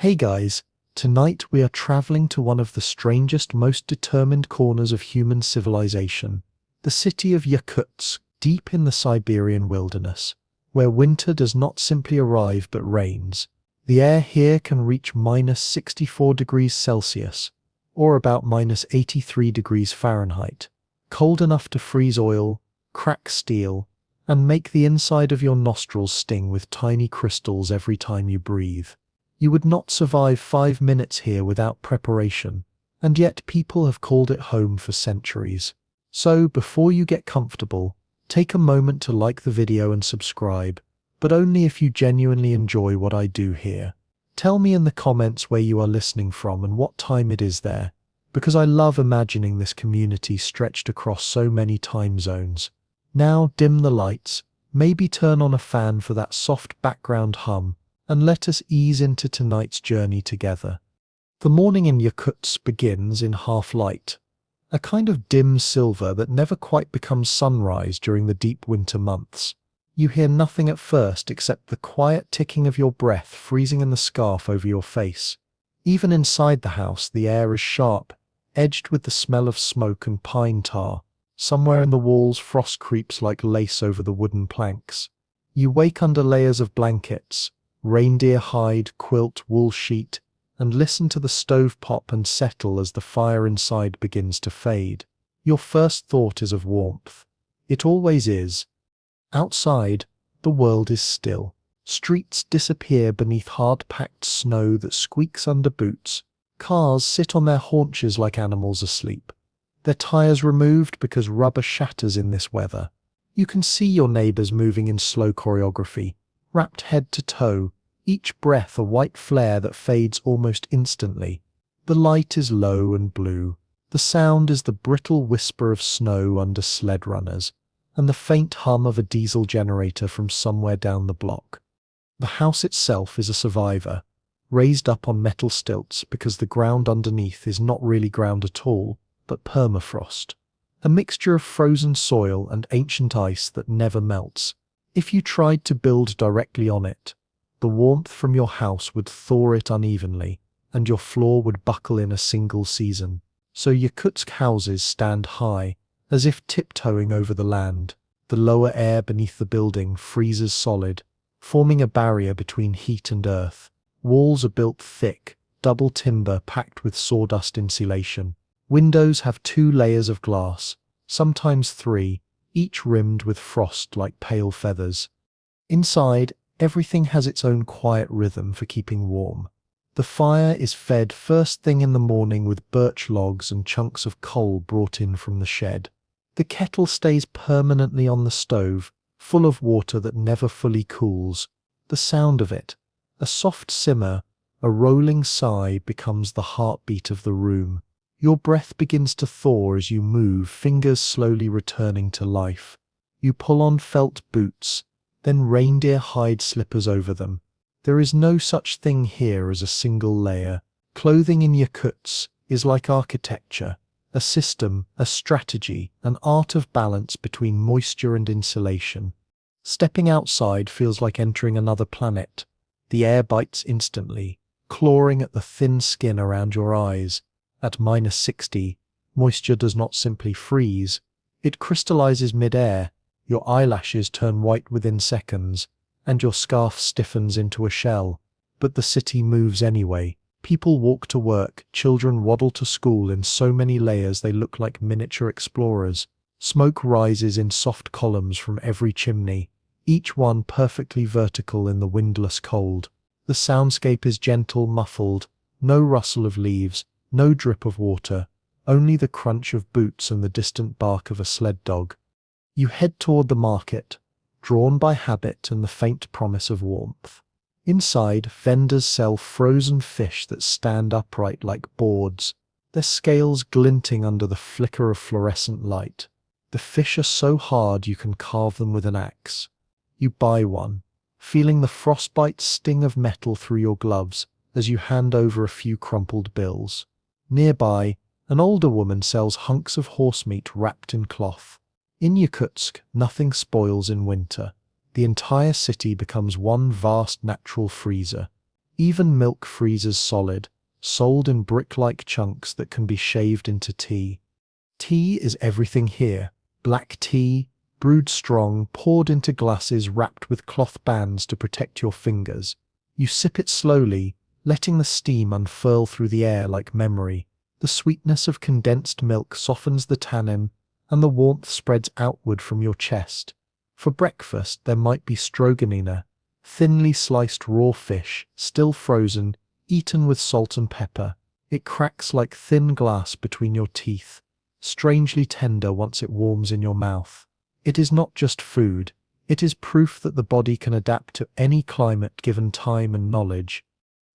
Hey guys, tonight we are traveling to one of the strangest, most determined corners of human civilization, the city of Yakutsk, deep in the Siberian wilderness, where winter does not simply arrive but reigns. The air here can reach -64 degrees Celsius, or about -83 degrees Fahrenheit, cold enough to freeze oil, crack steel, and make the inside of your nostrils sting with tiny crystals every time you breathe. You would not survive 5 minutes here without preparation, and yet people have called it home for centuries. So, before you get comfortable, take a moment to like the video and subscribe, but only if you genuinely enjoy what I do here. Tell me in the comments where you are listening from and what time it is there, because I love imagining this community stretched across so many time zones. Now dim the lights, maybe turn on a fan for that soft background hum, and let us ease into tonight's journey together. The morning in Yakutsk begins in half-light, a kind of dim silver that never quite becomes sunrise during the deep winter months. You hear nothing at first except the quiet ticking of your breath freezing in the scarf over your face. Even inside the house, the air is sharp, edged with the smell of smoke and pine tar. Somewhere in the walls, frost creeps like lace over the wooden planks. You wake under layers of blankets, reindeer hide, quilt, wool sheet, and listen to the stove pop and settle as the fire inside begins to fade. Your first thought is of warmth. It always is. Outside, the world is still. Streets disappear beneath hard-packed snow that squeaks under boots. Cars sit on their haunches like animals asleep, their tires removed because rubber shatters in this weather. You can see your neighbors moving in slow choreography, wrapped head to toe, each breath a white flare that fades almost instantly. The light is low and blue. The sound is the brittle whisper of snow under sled runners, and the faint hum of a diesel generator from somewhere down the block. The house itself is a survivor, raised up on metal stilts because the ground underneath is not really ground at all, but permafrost, a mixture of frozen soil and ancient ice that never melts. If you tried to build directly on it, the warmth from your house would thaw it unevenly, and your floor would buckle in a single season. So Yakutsk houses stand high, as if tiptoeing over the land. The lower air beneath the building freezes solid, forming a barrier between heat and earth. Walls are built thick, double timber packed with sawdust insulation. Windows have 2 layers of glass, sometimes 3, each rimmed with frost like pale feathers. Inside, everything has its own quiet rhythm for keeping warm. The fire is fed first thing in the morning with birch logs and chunks of coal brought in from the shed. The kettle stays permanently on the stove, full of water that never fully cools. The sound of it, a soft simmer, a rolling sigh, becomes the heartbeat of the room. Your breath begins to thaw as you move, fingers slowly returning to life. You pull on felt boots, then reindeer hide slippers over them. There is no such thing here as a single layer. Clothing in Yakutsk is like architecture, a system, a strategy, an art of balance between moisture and insulation. Stepping outside feels like entering another planet. The air bites instantly, clawing at the thin skin around your eyes. At -60, moisture does not simply freeze, it crystallizes mid-air. Your eyelashes turn white within seconds, and your scarf stiffens into a shell. But the city moves anyway. People walk to work, children waddle to school in so many layers they look like miniature explorers. Smoke rises in soft columns from every chimney, each one perfectly vertical in the windless cold. The soundscape is gentle, muffled, no rustle of leaves, no drip of water, only the crunch of boots and the distant bark of a sled dog. You head toward the market, drawn by habit and the faint promise of warmth. Inside, vendors sell frozen fish that stand upright like boards, their scales glinting under the flicker of fluorescent light. The fish are so hard you can carve them with an axe. You buy one, feeling the frostbite sting of metal through your gloves as you hand over a few crumpled bills. Nearby, an older woman sells hunks of horse meat wrapped in cloth. In Yakutsk, nothing spoils in winter. The entire city becomes one vast natural freezer. Even milk freezes solid, sold in brick-like chunks that can be shaved into tea. Tea is everything here. Black tea, brewed strong, poured into glasses wrapped with cloth bands to protect your fingers. You sip it slowly, letting the steam unfurl through the air like memory. The sweetness of condensed milk softens the tannin, and the warmth spreads outward from your chest. For breakfast, there might be stroganina, thinly sliced raw fish, still frozen, eaten with salt and pepper. It cracks like thin glass between your teeth, strangely tender once it warms in your mouth. It is not just food, it is proof that the body can adapt to any climate given time and knowledge.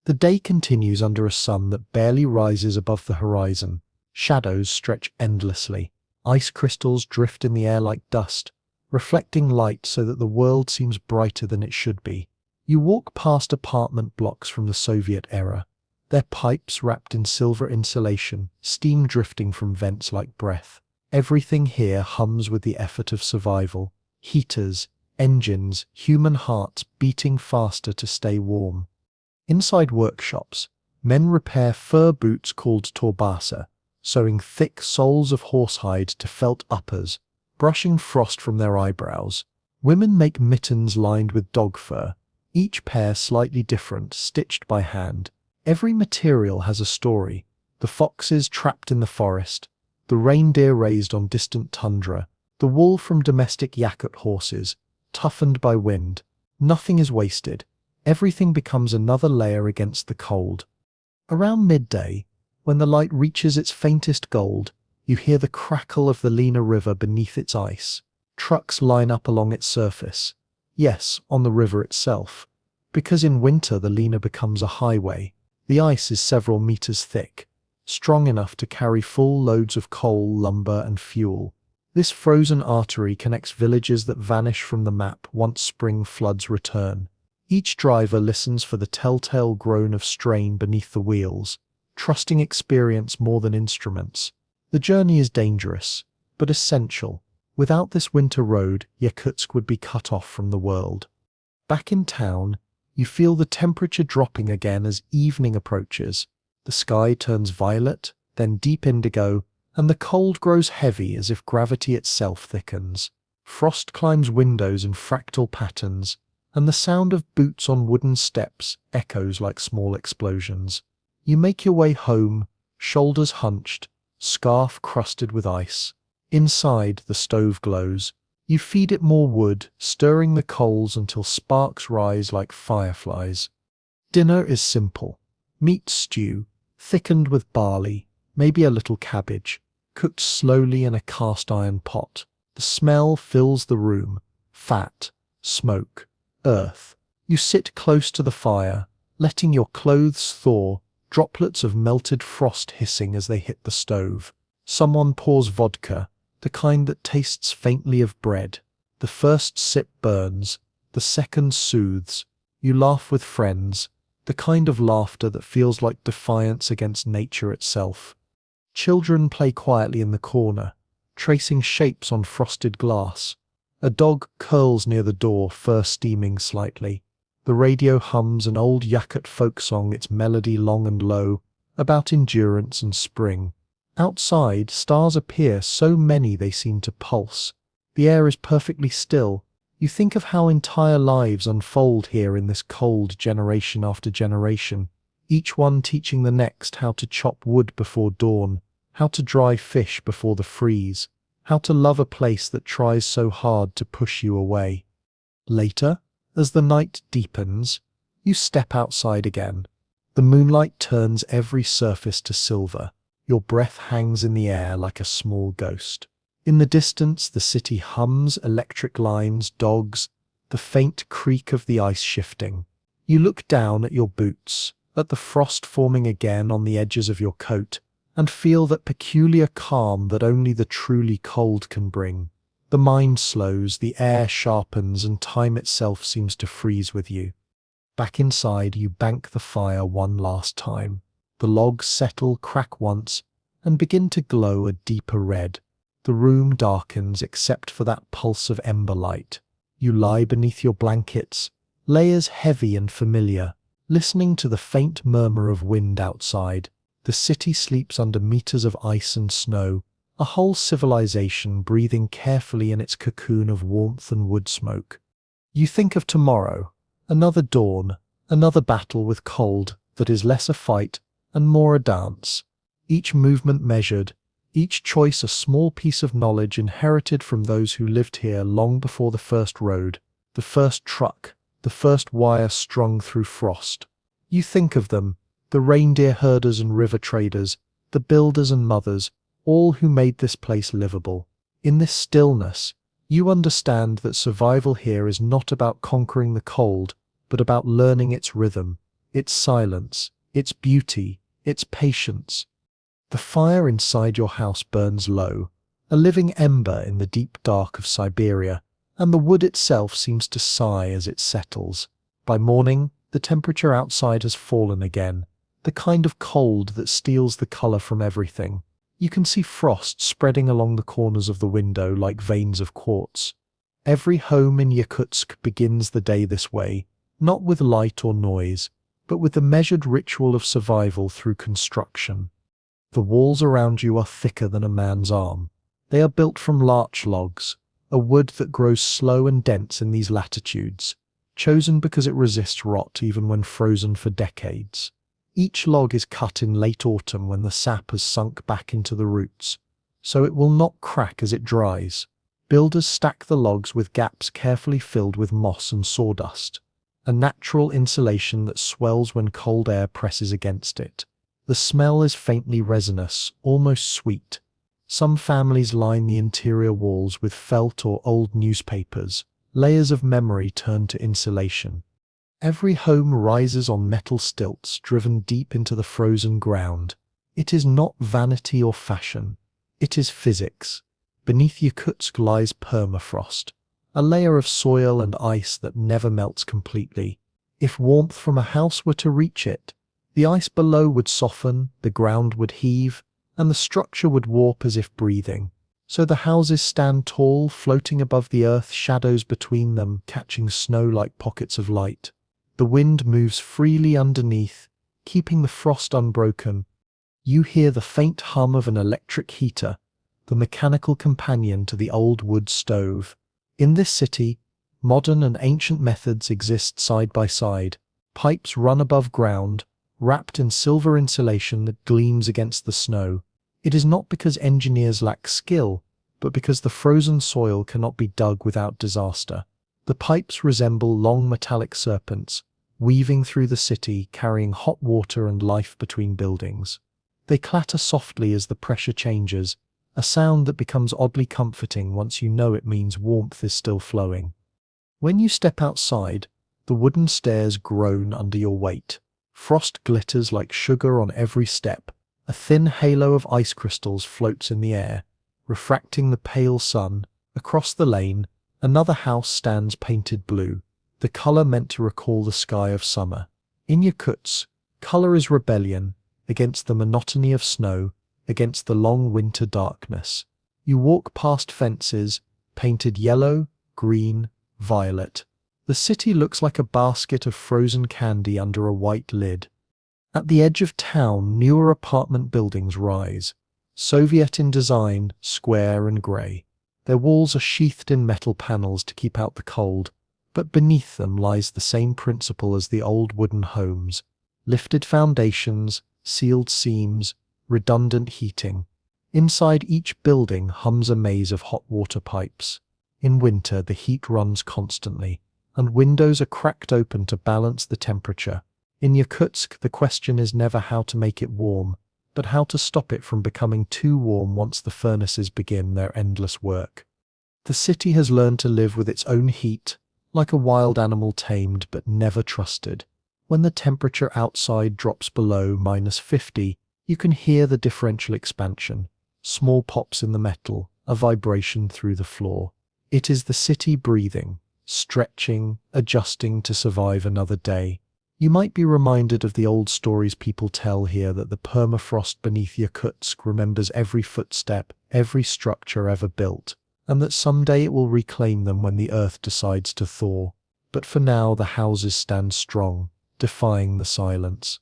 The day continues under a sun that barely rises above the horizon. Shadows stretch endlessly. Ice crystals drift in the air like dust, reflecting light so that the world seems brighter than it should be. You walk past apartment blocks from the Soviet era, their pipes wrapped in silver insulation, steam drifting from vents like breath. Everything here hums with the effort of survival. Heaters, engines, human hearts beating faster to stay warm. Inside workshops, men repair fur boots called torbasa, sewing thick soles of horsehide to felt uppers, brushing frost from their eyebrows. Women make mittens lined with dog fur, each pair slightly different, stitched by hand. Every material has a story. The foxes trapped in the forest, the reindeer raised on distant tundra, the wool from domestic Yakut horses, toughened by wind. Nothing is wasted. Everything becomes another layer against the cold. Around midday, when the light reaches its faintest gold, you hear the crackle of the Lena River beneath its ice. Trucks line up along its surface. Yes, on the river itself. Because in winter the Lena becomes a highway. The ice is several meters thick, strong enough to carry full loads of coal, lumber, and fuel. This frozen artery connects villages that vanish from the map once spring floods return. Each driver listens for the telltale groan of strain beneath the wheels, trusting experience more than instruments. The journey is dangerous, but essential. Without this winter road, Yakutsk would be cut off from the world. Back in town, you feel the temperature dropping again as evening approaches. The sky turns violet, then deep indigo, and the cold grows heavy as if gravity itself thickens. Frost climbs windows in fractal patterns, and the sound of boots on wooden steps echoes like small explosions. You make your way home, shoulders hunched, scarf crusted with ice. Inside, the stove glows. You feed it more wood, stirring the coals until sparks rise like fireflies. Dinner is simple. Meat stew, thickened with barley, maybe a little cabbage, cooked slowly in a cast-iron pot. The smell fills the room. Fat, smoke, earth. You sit close to the fire, letting your clothes thaw, droplets of melted frost hissing as they hit the stove. Someone pours vodka, the kind that tastes faintly of bread. The first sip burns, the second soothes. You laugh with friends, the kind of laughter that feels like defiance against nature itself. Children play quietly in the corner, tracing shapes on frosted glass. A dog curls near the door, fur steaming slightly. The radio hums an old Yakut folk song, its melody long and low, about endurance and spring. Outside, stars appear, so many they seem to pulse. The air is perfectly still. You think of how entire lives unfold here in this cold, generation after generation, each one teaching the next how to chop wood before dawn, how to dry fish before the freeze, how to love a place that tries so hard to push you away. Later, as the night deepens, you step outside again. The moonlight turns every surface to silver. Your breath hangs in the air like a small ghost. In the distance, the city hums, electric lines, dogs, the faint creak of the ice shifting. You look down at your boots, at the frost forming again on the edges of your coat, and feel that peculiar calm that only the truly cold can bring. The mind slows, the air sharpens, and time itself seems to freeze with you. Back inside, you bank the fire one last time. The logs settle, crack once, and begin to glow a deeper red. The room darkens except for that pulse of ember light. You lie beneath your blankets, layers heavy and familiar. Listening to the faint murmur of wind outside, the city sleeps under meters of ice and snow, a whole civilization breathing carefully in its cocoon of warmth and wood smoke. You think of tomorrow, another dawn, another battle with cold that is less a fight and more a dance. Each movement measured, each choice a small piece of knowledge inherited from those who lived here long before the first road, the first truck, the first wire strung through frost. You think of them, the reindeer herders and river traders, the builders and mothers, all who made this place livable. In this stillness, you understand that survival here is not about conquering the cold, but about learning its rhythm, its silence, its beauty, its patience. The fire inside your house burns low, a living ember in the deep dark of Siberia, and the wood itself seems to sigh as it settles. By morning, the temperature outside has fallen again, the kind of cold that steals the color from everything. You can see frost spreading along the corners of the window like veins of quartz. Every home in Yakutsk begins the day this way, not with light or noise, but with the measured ritual of survival through construction. The walls around you are thicker than a man's arm. They are built from larch logs, a wood that grows slow and dense in these latitudes, chosen because it resists rot even when frozen for decades. Each log is cut in late autumn when the sap has sunk back into the roots, so it will not crack as it dries. Builders stack the logs with gaps carefully filled with moss and sawdust, a natural insulation that swells when cold air presses against it. The smell is faintly resinous, almost sweet. Some families line the interior walls with felt or old newspapers, layers of memory turned to insulation. Every home rises on metal stilts driven deep into the frozen ground. It is not vanity or fashion. It is physics. Beneath Yakutsk lies permafrost, a layer of soil and ice that never melts completely. If warmth from a house were to reach it, the ice below would soften, the ground would heave, and the structure would warp as if breathing. So the houses stand tall, floating above the earth, shadows between them, catching snow like pockets of light. The wind moves freely underneath, keeping the frost unbroken. You hear the faint hum of an electric heater, the mechanical companion to the old wood stove. In this city, modern and ancient methods exist side by side. Pipes run above ground, wrapped in silver insulation that gleams against the snow. It is not because engineers lack skill, but because the frozen soil cannot be dug without disaster. The pipes resemble long metallic serpents, weaving through the city, carrying hot water and life between buildings. They clatter softly as the pressure changes, a sound that becomes oddly comforting once you know it means warmth is still flowing. When you step outside, the wooden stairs groan under your weight. Frost glitters like sugar on every step. A thin halo of ice crystals floats in the air, refracting the pale sun. Across the lane, another house stands painted blue, the color meant to recall the sky of summer. In Yakutsk, color is rebellion against the monotony of snow, against the long winter darkness. You walk past fences, painted yellow, green, violet. The city looks like a basket of frozen candy under a white lid. At the edge of town, newer apartment buildings rise, Soviet in design, square and grey. Their walls are sheathed in metal panels to keep out the cold, but beneath them lies the same principle as the old wooden homes: lifted foundations, sealed seams, redundant heating. Inside each building hums a maze of hot water pipes. In winter, the heat runs constantly, and windows are cracked open to balance the temperature. In Yakutsk, the question is never how to make it warm, but how to stop it from becoming too warm once the furnaces begin their endless work. The city has learned to live with its own heat, like a wild animal tamed but never trusted. When the temperature outside drops below -50, you can hear the differential expansion, small pops in the metal, a vibration through the floor. It is the city breathing, stretching, adjusting to survive another day. You might be reminded of the old stories people tell here, that the permafrost beneath Yakutsk remembers every footstep, every structure ever built, and that someday it will reclaim them when the earth decides to thaw. But for now, the houses stand strong, defying the silence.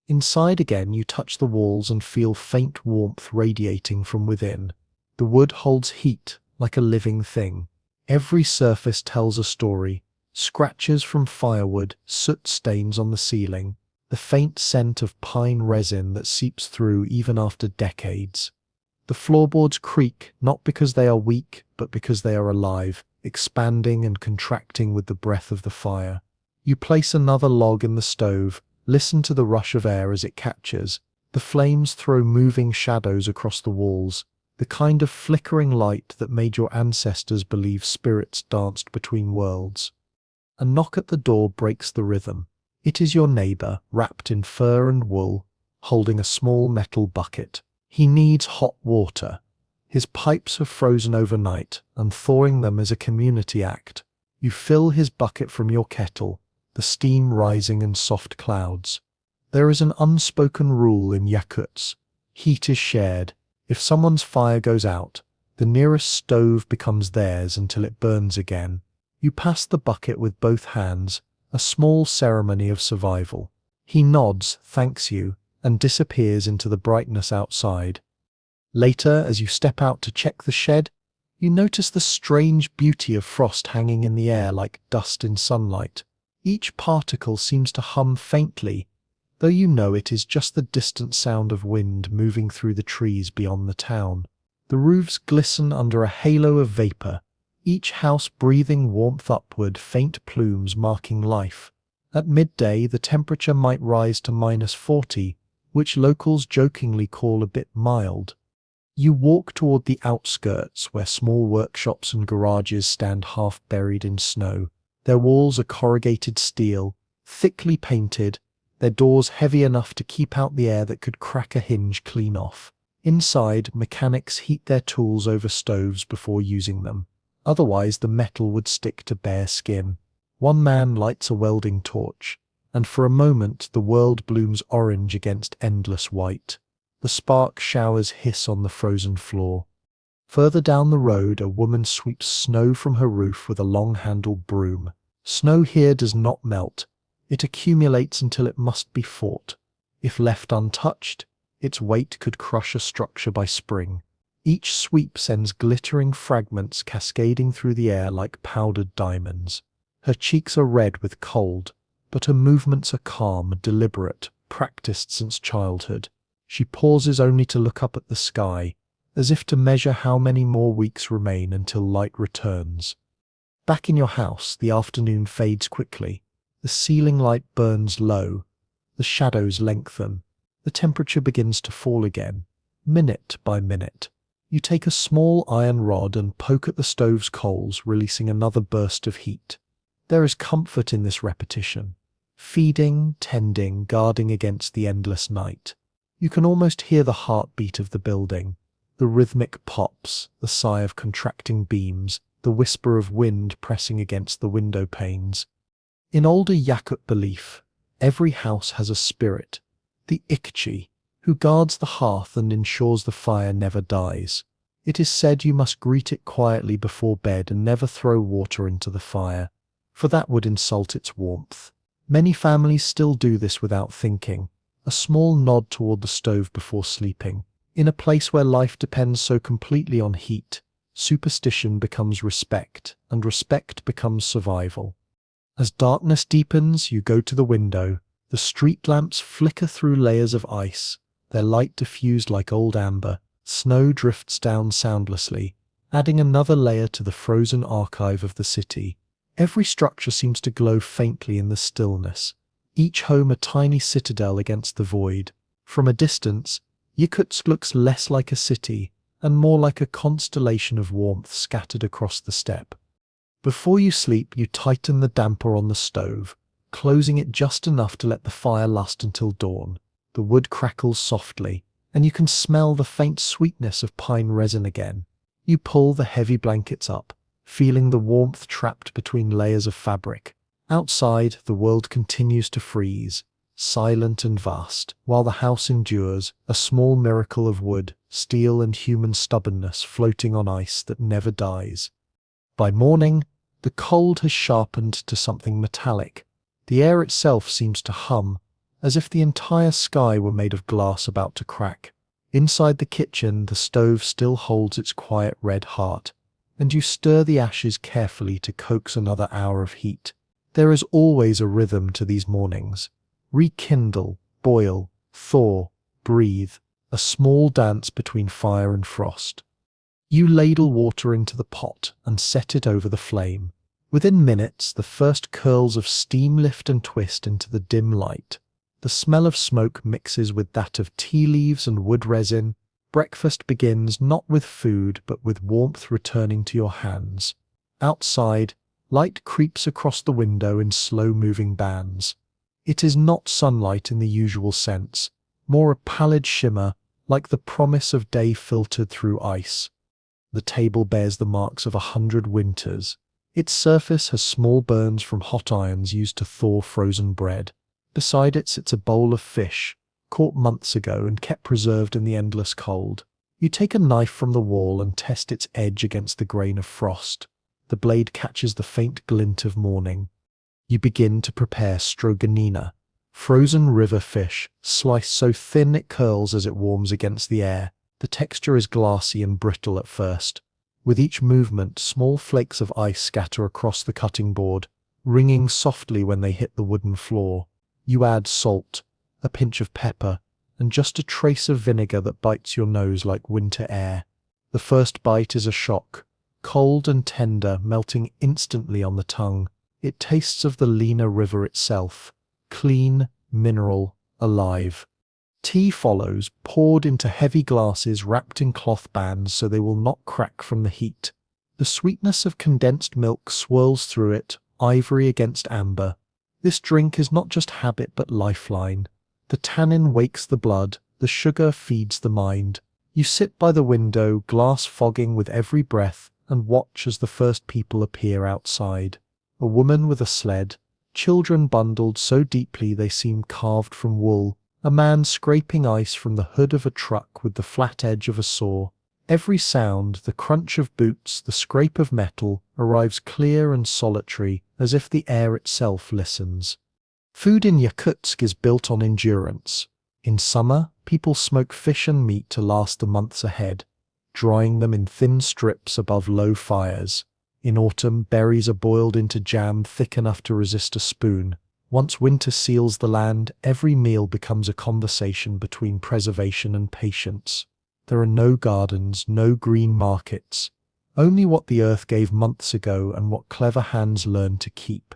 Inside again, you touch the walls and feel faint warmth radiating from within. The wood holds heat like a living thing. Every surface tells a story. Scratches from firewood, soot stains on the ceiling, the faint scent of pine resin that seeps through even after decades. The floorboards creak, not because they are weak, but because they are alive, expanding and contracting with the breath of the fire. You place another log in the stove, listen to the rush of air as it catches. The flames throw moving shadows across the walls, the kind of flickering light that made your ancestors believe spirits danced between worlds. A knock at the door breaks the rhythm. It is your neighbor, wrapped in fur and wool, holding a small metal bucket. He needs hot water. His pipes have frozen overnight, and thawing them is a community act. You fill his bucket from your kettle, the steam rising in soft clouds. There is an unspoken rule in Yakutsk. Heat is shared. If someone's fire goes out, the nearest stove becomes theirs until it burns again. You pass the bucket with both hands, a small ceremony of survival. He nods, thanks you, and disappears into the brightness outside. Later, as you step out to check the shed, you notice the strange beauty of frost hanging in the air like dust in sunlight. Each particle seems to hum faintly, though you know it is just the distant sound of wind moving through the trees beyond the town. The roofs glisten under a halo of vapor, each house breathing warmth upward, faint plumes marking life. At midday, the temperature might rise to -40, which locals jokingly call a bit mild. You walk toward the outskirts, where small workshops and garages stand half buried in snow. Their walls are corrugated steel, thickly painted, their doors heavy enough to keep out the air that could crack a hinge clean off. Inside, mechanics heat their tools over stoves before using them. Otherwise, the metal would stick to bare skin. One man lights a welding torch, and for a moment the world blooms orange against endless white. The spark showers hiss on the frozen floor. Further down the road, a woman sweeps snow from her roof with a long-handled broom. Snow here does not melt. It accumulates until it must be fought. If left untouched, its weight could crush a structure by spring. Each sweep sends glittering fragments cascading through the air like powdered diamonds. Her cheeks are red with cold, but her movements are calm, deliberate, practiced since childhood. She pauses only to look up at the sky, as if to measure how many more weeks remain until light returns. Back in your house, the afternoon fades quickly. The ceiling light burns low. The shadows lengthen. The temperature begins to fall again, minute by minute. You take a small iron rod and poke at the stove's coals, releasing another burst of heat. There is comfort in this repetition. Feeding, tending, guarding against the endless night. You can almost hear the heartbeat of the building. The rhythmic pops, the sigh of contracting beams, the whisper of wind pressing against the window panes. In older Yakut belief, every house has a spirit, the Ikchi, who guards the hearth and ensures the fire never dies. It is said you must greet it quietly before bed and never throw water into the fire, for that would insult its warmth. Many families still do this without thinking, a small nod toward the stove before sleeping. In a place where life depends so completely on heat, superstition becomes respect, and respect becomes survival. As darkness deepens, you go to the window. The street lamps flicker through layers of ice, their light diffused like old amber. Snow drifts down soundlessly, adding another layer to the frozen archive of the city. Every structure seems to glow faintly in the stillness, each home a tiny citadel against the void. From a distance, Yakutsk looks less like a city and more like a constellation of warmth scattered across the steppe. Before you sleep, you tighten the damper on the stove, closing it just enough to let the fire last until dawn. The wood crackles softly, and you can smell the faint sweetness of pine resin again. You pull the heavy blankets up, feeling the warmth trapped between layers of fabric. Outside, the world continues to freeze, silent and vast, while the house endures, a small miracle of wood, steel and human stubbornness floating on ice that never dies. By morning, the cold has sharpened to something metallic. The air itself seems to hum, as if the entire sky were made of glass about to crack. Inside the kitchen, the stove still holds its quiet red heart, and you stir the ashes carefully to coax another hour of heat. There is always a rhythm to these mornings. Rekindle, boil, thaw, breathe, a small dance between fire and frost. You ladle water into the pot and set it over the flame. Within minutes, the first curls of steam lift and twist into the dim light. The smell of smoke mixes with that of tea leaves and wood resin. Breakfast begins not with food, but with warmth returning to your hands. Outside, light creeps across the window in slow-moving bands. It is not sunlight in the usual sense, more a pallid shimmer, like the promise of day filtered through ice. The table bears the marks of 100 winters. Its surface has small burns from hot irons used to thaw frozen bread. Beside it sits a bowl of fish, caught months ago and kept preserved in the endless cold. You take a knife from the wall and test its edge against the grain of frost. The blade catches the faint glint of morning. You begin to prepare stroganina, frozen river fish, sliced so thin it curls as it warms against the air. The texture is glassy and brittle at first. With each movement, small flakes of ice scatter across the cutting board, ringing softly when they hit the wooden floor. You add salt, a pinch of pepper, and just a trace of vinegar that bites your nose like winter air. The first bite is a shock, cold and tender, melting instantly on the tongue. It tastes of the Lena River itself, clean, mineral, alive. Tea follows, poured into heavy glasses wrapped in cloth bands so they will not crack from the heat. The sweetness of condensed milk swirls through it, ivory against amber. This drink is not just habit but lifeline. The tannin wakes the blood, the sugar feeds the mind. You sit by the window, glass fogging with every breath, and watch as the first people appear outside. A woman with a sled, children bundled so deeply they seem carved from wool, a man scraping ice from the hood of a truck with the flat edge of a saw. Every sound, the crunch of boots, the scrape of metal, arrives clear and solitary, as if the air itself listens. Food in Yakutsk is built on endurance. In summer, people smoke fish and meat to last the months ahead, drying them in thin strips above low fires. In autumn, berries are boiled into jam thick enough to resist a spoon. Once winter seals the land, every meal becomes a conversation between preservation and patience. There are no gardens, no green markets, only what the earth gave months ago and what clever hands learned to keep.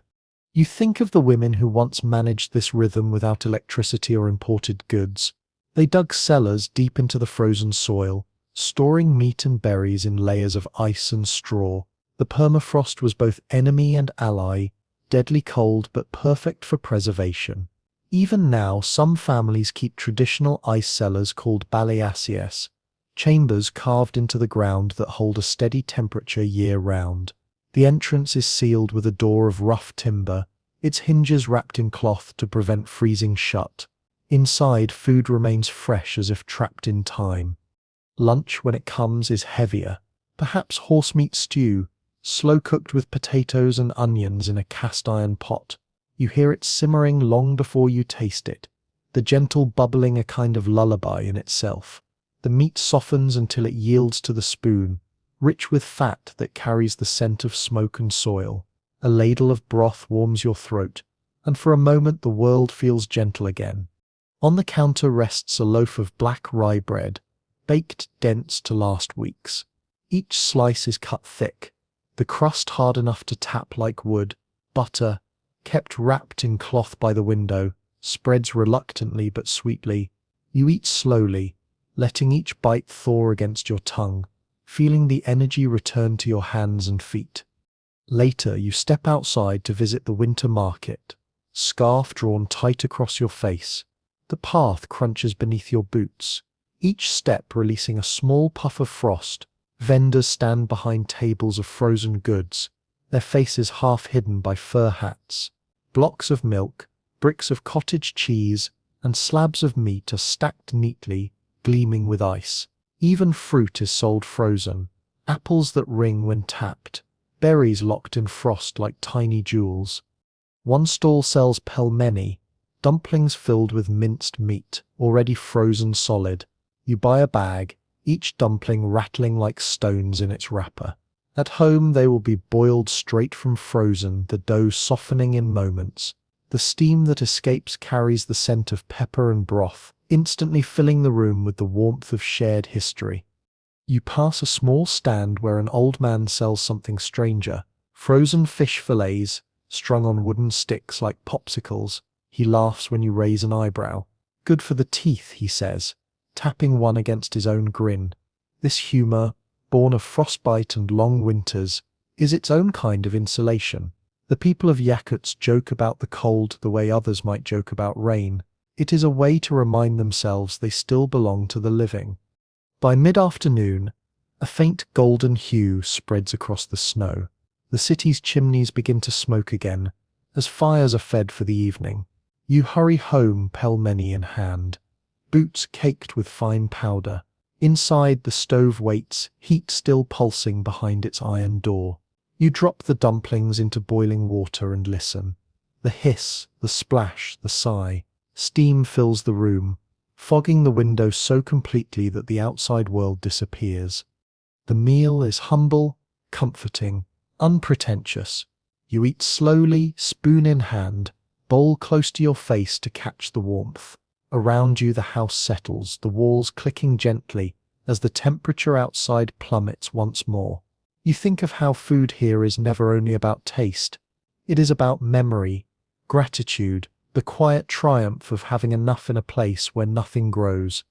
You think of the women who once managed this rhythm without electricity or imported goods. They dug cellars deep into the frozen soil, storing meat and berries in layers of ice and straw. The permafrost was both enemy and ally, deadly cold but perfect for preservation. Even now, some families keep traditional ice cellars called baliacies, chambers carved into the ground that hold a steady temperature year-round. The entrance is sealed with a door of rough timber, its hinges wrapped in cloth to prevent freezing shut. Inside, food remains fresh as if trapped in time. Lunch, when it comes, is heavier, perhaps horsemeat stew, slow-cooked with potatoes and onions in a cast-iron pot. You hear it simmering long before you taste it, the gentle bubbling a kind of lullaby in itself. The meat softens until it yields to the spoon, rich with fat that carries the scent of smoke and soil. A ladle of broth warms your throat, and for a moment the world feels gentle again. On the counter rests a loaf of black rye bread, baked dense to last weeks. Each slice is cut thick, the crust hard enough to tap like wood. Butter, kept wrapped in cloth by the window, spreads reluctantly but sweetly. You eat slowly, letting each bite thaw against your tongue, feeling the energy return to your hands and feet. Later, you step outside to visit the winter market, scarf drawn tight across your face. The path crunches beneath your boots, each step releasing a small puff of frost. Vendors stand behind tables of frozen goods, their faces half hidden by fur hats. Blocks of milk, bricks of cottage cheese, and slabs of meat are stacked neatly, gleaming with ice. Even fruit is sold frozen, apples that ring when tapped, berries locked in frost like tiny jewels. One stall sells pelmeni, dumplings filled with minced meat, already frozen solid. You buy a bag, each dumpling rattling like stones in its wrapper. At home they will be boiled straight from frozen, the dough softening in moments. The steam that escapes carries the scent of pepper and broth, instantly filling the room with the warmth of shared history. You pass a small stand where an old man sells something stranger, frozen fish fillets, strung on wooden sticks like popsicles. He laughs when you raise an eyebrow. Good for the teeth, he says, tapping one against his own grin. This humour, born of frostbite and long winters, is its own kind of insulation. The people of Yakutsk joke about the cold the way others might joke about rain. It is a way to remind themselves they still belong to the living. By mid-afternoon, a faint golden hue spreads across the snow. The city's chimneys begin to smoke again, as fires are fed for the evening. You hurry home, pelmeni in hand, boots caked with fine powder. Inside, the stove waits, heat still pulsing behind its iron door. You drop the dumplings into boiling water and listen. The hiss, the splash, the sigh. Steam fills the room, fogging the window so completely that the outside world disappears. The meal is humble, comforting, unpretentious. You eat slowly, spoon in hand, bowl close to your face to catch the warmth. Around you the house settles, the walls clicking gently as the temperature outside plummets once more. You think of how food here is never only about taste. It is about memory, gratitude, the quiet triumph of having enough in a place where nothing grows.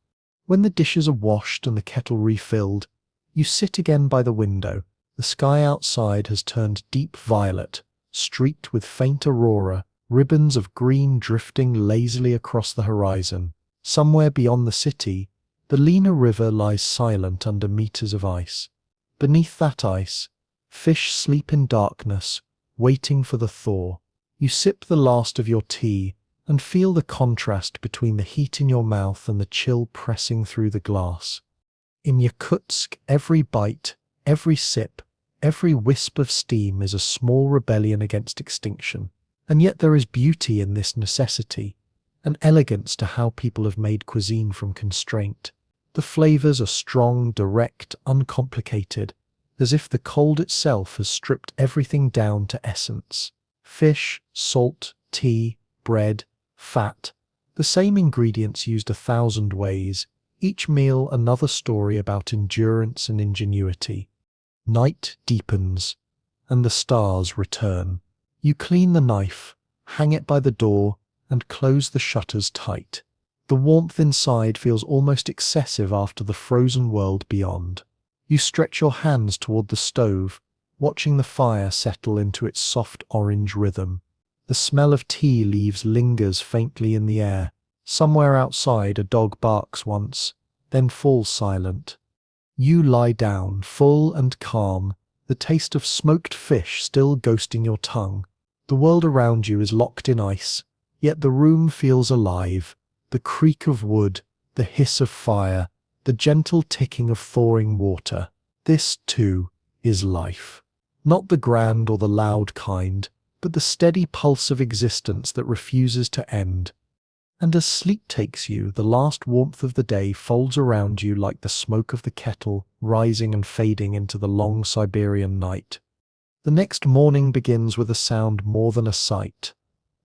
When the dishes are washed and the kettle refilled, you sit again by the window. The sky outside has turned deep violet, streaked with faint aurora, ribbons of green drifting lazily across the horizon. Somewhere beyond the city, the Lena River lies silent under meters of ice. Beneath that ice, fish sleep in darkness, waiting for the thaw. You sip the last of your tea and feel the contrast between the heat in your mouth and the chill pressing through the glass. In Yakutsk, every bite, every sip, every wisp of steam is a small rebellion against extinction. And yet there is beauty in this necessity, an elegance to how people have made cuisine from constraint. The flavors are strong, direct, uncomplicated, as if the cold itself has stripped everything down to essence. Fish, salt, tea, bread, fat, the same ingredients used 1,000 ways, each meal another story about endurance and ingenuity. Night deepens, and the stars return. You clean the knife, hang it by the door, and close the shutters tight. The warmth inside feels almost excessive after the frozen world beyond. You stretch your hands toward the stove, watching the fire settle into its soft orange rhythm. The smell of tea leaves lingers faintly in the air. Somewhere outside a dog barks once, then falls silent. You lie down, full and calm, the taste of smoked fish still ghosting your tongue. The world around you is locked in ice, yet the room feels alive. The creak of wood, the hiss of fire, the gentle ticking of thawing water. This, too, is life. Not the grand or the loud kind, but the steady pulse of existence that refuses to end. And as sleep takes you, the last warmth of the day folds around you like the smoke of the kettle, rising and fading into the long Siberian night. The next morning begins with a sound more than a sight.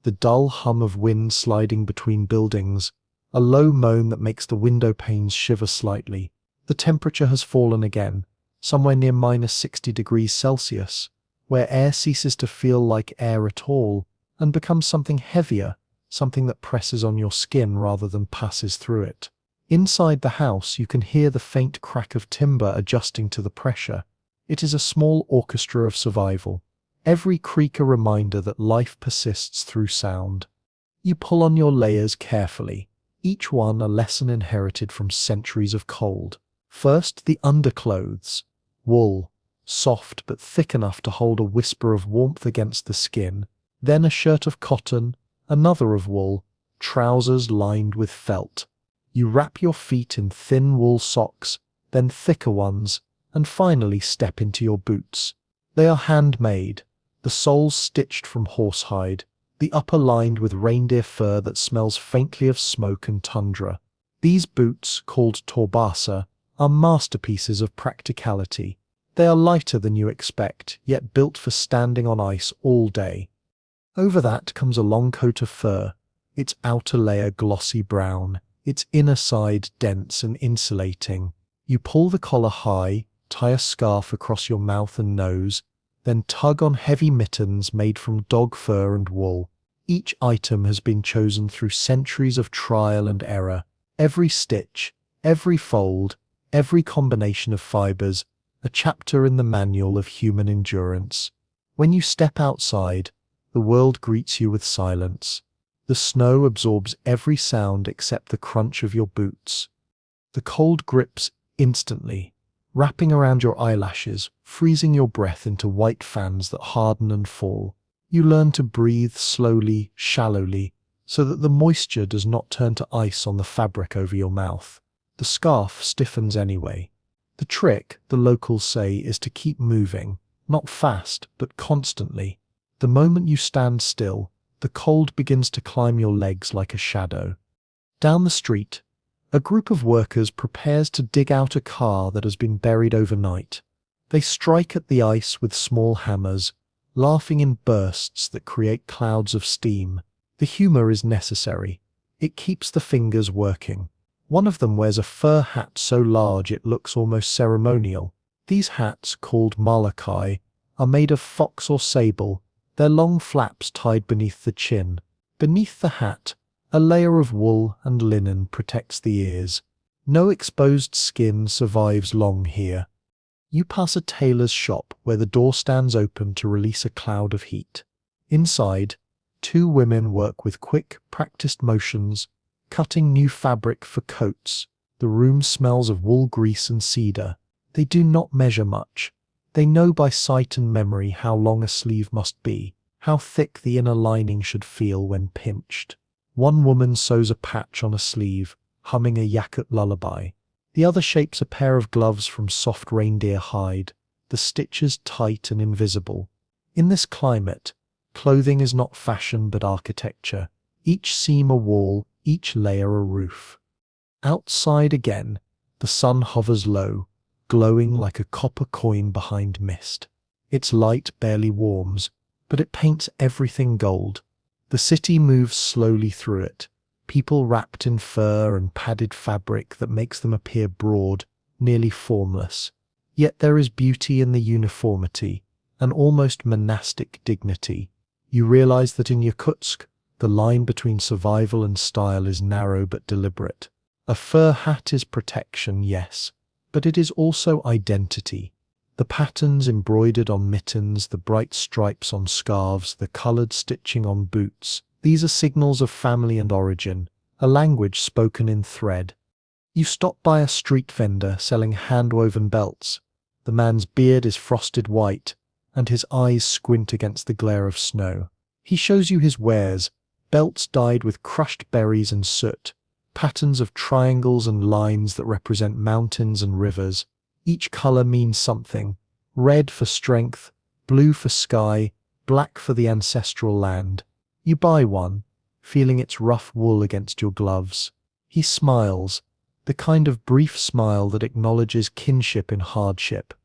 The dull hum of wind sliding between buildings, a low moan that makes the window panes shiver slightly. The temperature has fallen again, somewhere near -60 degrees Celsius, where air ceases to feel like air at all and becomes something heavier, something that presses on your skin rather than passes through it. Inside the house you can hear the faint crack of timber adjusting to the pressure. It is a small orchestra of survival, every creak a reminder that life persists through sound. You pull on your layers carefully, each one a lesson inherited from centuries of cold. First, the underclothes, wool, soft but thick enough to hold a whisper of warmth against the skin. Then a shirt of cotton, another of wool, trousers lined with felt. You wrap your feet in thin wool socks, then thicker ones, and finally step into your boots. They are handmade, the soles stitched from horsehide, the upper lined with reindeer fur that smells faintly of smoke and tundra. These boots, called torbasa, are masterpieces of practicality. They are lighter than you expect, yet built for standing on ice all day. Over that comes a long coat of fur, its outer layer glossy brown, its inner side dense and insulating. You pull the collar high, tie a scarf across your mouth and nose, then tug on heavy mittens made from dog fur and wool. Each item has been chosen through centuries of trial and error. Every stitch, every fold, every combination of fibers, a chapter in the manual of human endurance. When you step outside, the world greets you with silence. The snow absorbs every sound except the crunch of your boots. The cold grips instantly, wrapping around your eyelashes, freezing your breath into white fans that harden and fall. You learn to breathe slowly, shallowly, so that the moisture does not turn to ice on the fabric over your mouth. The scarf stiffens anyway. The trick, the locals say, is to keep moving, not fast, but constantly. The moment you stand still, the cold begins to climb your legs like a shadow. Down the street, a group of workers prepares to dig out a car that has been buried overnight. They strike at the ice with small hammers, laughing in bursts that create clouds of steam. The humor is necessary. It keeps the fingers working. One of them wears a fur hat so large it looks almost ceremonial. These hats, called malachi, are made of fox or sable, their long flaps tied beneath the chin. Beneath the hat, a layer of wool and linen protects the ears. No exposed skin survives long here. You pass a tailor's shop where the door stands open to release a cloud of heat. Inside, two women work with quick, practiced motions, cutting new fabric for coats. The room smells of wool grease and cedar. They do not measure much. They know by sight and memory how long a sleeve must be, how thick the inner lining should feel when pinched. One woman sews a patch on a sleeve, humming a Yakut lullaby. The other shapes a pair of gloves from soft reindeer hide, the stitches tight and invisible. In this climate, clothing is not fashion but architecture, each seam a wall, each layer a roof. Outside again, the sun hovers low, glowing like a copper coin behind mist. Its light barely warms, but it paints everything gold. The city moves slowly through it, people wrapped in fur and padded fabric that makes them appear broad, nearly formless. Yet there is beauty in the uniformity, an almost monastic dignity. You realize that in Yakutsk, the line between survival and style is narrow but deliberate. A fur hat is protection, yes, but it is also identity. The patterns embroidered on mittens, the bright stripes on scarves, the colored stitching on boots, these are signals of family and origin, a language spoken in thread. You stop by a street vendor selling hand-woven belts. The man's beard is frosted white, and his eyes squint against the glare of snow. He shows you his wares, belts dyed with crushed berries and soot, patterns of triangles and lines that represent mountains and rivers. Each color means something. Red for strength, blue for sky, black for the ancestral land. You buy one, feeling its rough wool against your gloves. He smiles, the kind of brief smile that acknowledges kinship in hardship.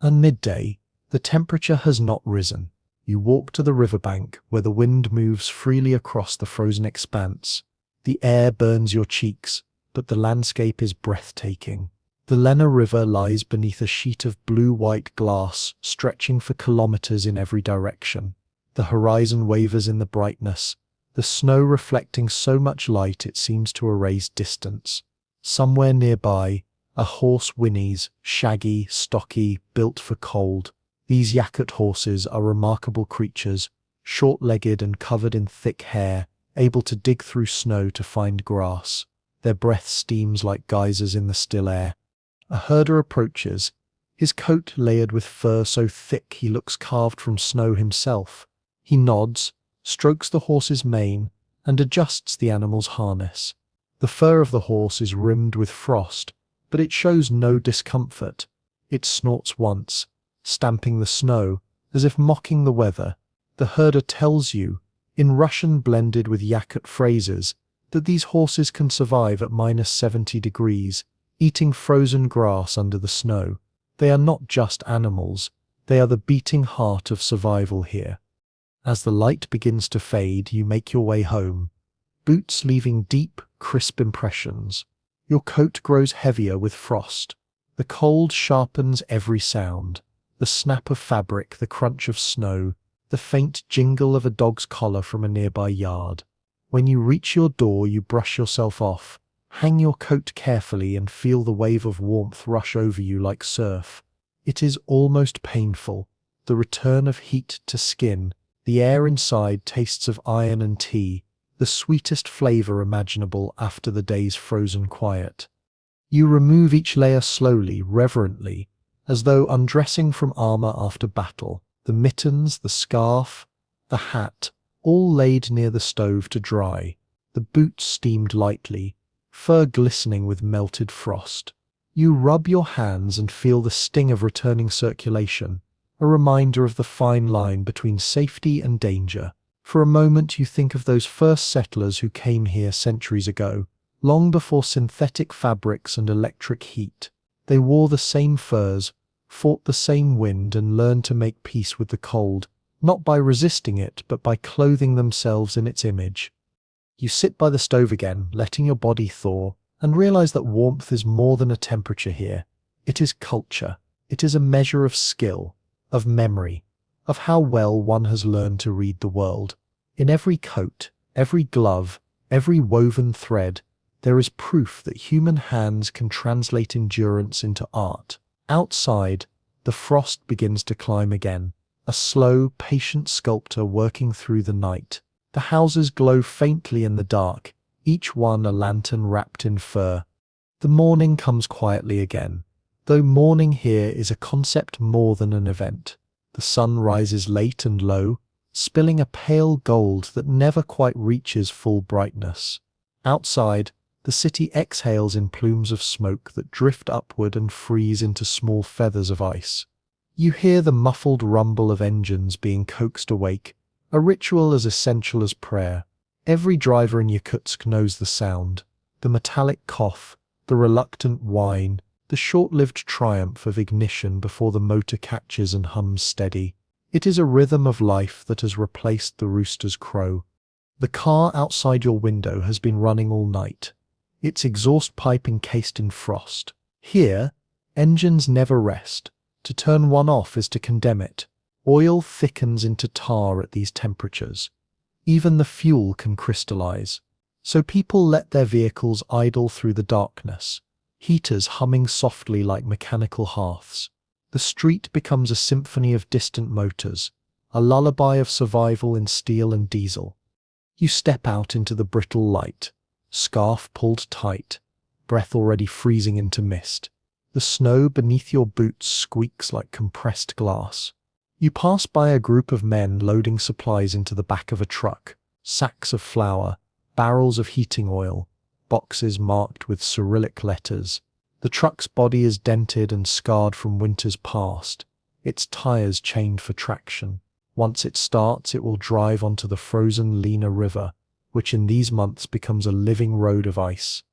At midday, the temperature has not risen. You walk to the riverbank where the wind moves freely across the frozen expanse. The air burns your cheeks, but the landscape is breathtaking. The Lena River lies beneath a sheet of blue-white glass, stretching for kilometers in every direction. The horizon wavers in the brightness, the snow reflecting so much light it seems to erase distance. Somewhere nearby, a horse whinnies, shaggy, stocky, built for cold. These Yakut horses are remarkable creatures, short-legged and covered in thick hair, able to dig through snow to find grass. Their breath steams like geysers in the still air. A herder approaches, his coat layered with fur so thick he looks carved from snow himself. He nods, strokes the horse's mane, and adjusts the animal's harness. The fur of the horse is rimmed with frost, but it shows no discomfort. It snorts once, stamping the snow, as if mocking the weather. The herder tells you, in Russian blended with Yakut phrases, that these horses can survive at -70 degrees, eating frozen grass under the snow. They are not just animals, they are the beating heart of survival here. As the light begins to fade, you make your way home, boots leaving deep, crisp impressions. Your coat grows heavier with frost. The cold sharpens every sound. The snap of fabric, the crunch of snow, the faint jingle of a dog's collar from a nearby yard. When you reach your door, you brush yourself off, hang your coat carefully and feel the wave of warmth rush over you like surf. It is almost painful, the return of heat to skin. The air inside tastes of iron and tea, the sweetest flavor imaginable after the day's frozen quiet. You remove each layer slowly, reverently, as though undressing from armor after battle. The mittens, the scarf, the hat, all laid near the stove to dry. The boots steamed lightly, fur glistening with melted frost. You rub your hands and feel the sting of returning circulation, a reminder of the fine line between safety and danger. For a moment you think of those first settlers who came here centuries ago, long before synthetic fabrics and electric heat. They wore the same furs, fought the same wind, and learned to make peace with the cold, not by resisting it, but by clothing themselves in its image. You sit by the stove again, letting your body thaw, and realize that warmth is more than a temperature here. It is culture. It is a measure of skill, of memory, of how well one has learned to read the world. In every coat, every glove, every woven thread, there is proof that human hands can translate endurance into art. Outside, the frost begins to climb again, a slow, patient sculptor working through the night. The houses glow faintly in the dark, each one a lantern wrapped in fur. The morning comes quietly again, though morning here is a concept more than an event. The sun rises late and low, spilling a pale gold that never quite reaches full brightness. Outside, the city exhales in plumes of smoke that drift upward and freeze into small feathers of ice. You hear the muffled rumble of engines being coaxed awake, a ritual as essential as prayer. Every driver in Yakutsk knows the sound, the metallic cough, the reluctant whine, the short-lived triumph of ignition before the motor catches and hums steady. It is a rhythm of life that has replaced the rooster's crow. The car outside your window has been running all night, its exhaust pipe encased in frost. Here, engines never rest. To turn one off is to condemn it. Oil thickens into tar at these temperatures. Even the fuel can crystallize. So people let their vehicles idle through the darkness, heaters humming softly like mechanical hearths. The street becomes a symphony of distant motors, a lullaby of survival in steel and diesel. You step out into the brittle light, scarf pulled tight, breath already freezing into mist. The snow beneath your boots squeaks like compressed glass. You pass by a group of men loading supplies into the back of a truck, sacks of flour, barrels of heating oil, boxes marked with Cyrillic letters. The truck's body is dented and scarred from winters past, its tires chained for traction. Once it starts, it will drive onto the frozen Lena River, which in these months becomes a living road of ice.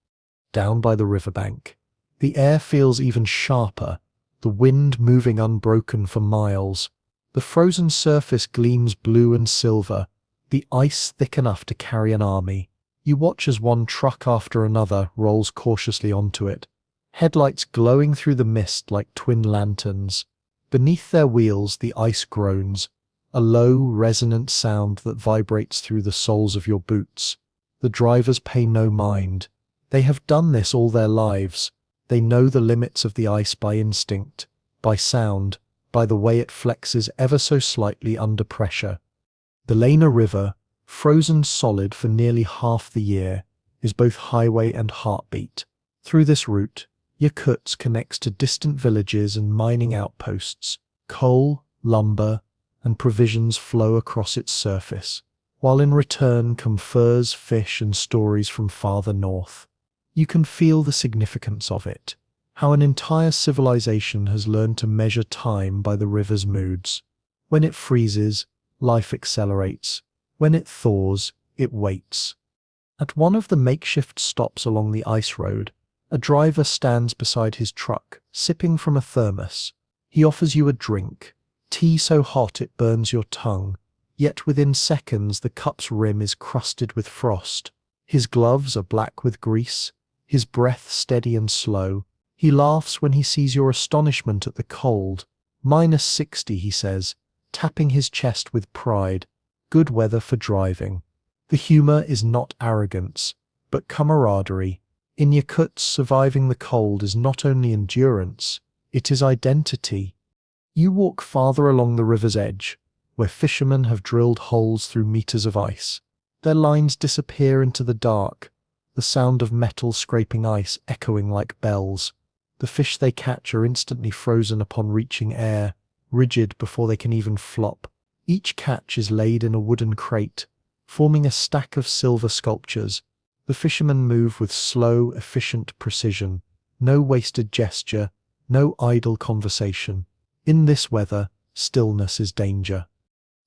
Down by the riverbank, the air feels even sharper, the wind moving unbroken for miles. The frozen surface gleams blue and silver, the ice thick enough to carry an army. You watch as one truck after another rolls cautiously onto it, headlights glowing through the mist like twin lanterns. Beneath their wheels, the ice groans, a low, resonant sound that vibrates through the soles of your boots. The drivers pay no mind. They have done this all their lives. They know the limits of the ice by instinct, by sound, by the way it flexes ever so slightly under pressure. The Lena River, frozen solid for nearly half the year, is both highway and heartbeat. Through this route, Yakutsk connects to distant villages and mining outposts. Coal, lumber, and provisions flow across its surface, while in return come furs, fish, and stories from farther north. You can feel the significance of it, how an entire civilization has learned to measure time by the river's moods. When it freezes, life accelerates. When it thaws, it waits. At one of the makeshift stops along the ice road, a driver stands beside his truck, sipping from a thermos. He offers you a drink, tea so hot it burns your tongue, yet within seconds the cup's rim is crusted with frost. His gloves are black with grease, his breath steady and slow. He laughs when he sees your astonishment at the cold. -60, he says, tapping his chest with pride. Good weather for driving. The humor is not arrogance, but camaraderie. In Yakutsk, surviving the cold is not only endurance, it is identity. You walk farther along the river's edge, where fishermen have drilled holes through meters of ice. Their lines disappear into the dark, the sound of metal scraping ice echoing like bells. The fish they catch are instantly frozen upon reaching air, rigid before they can even flop. Each catch is laid in a wooden crate, forming a stack of silver sculptures. The fishermen move with slow, efficient precision. No wasted gesture, no idle conversation. In this weather, stillness is danger.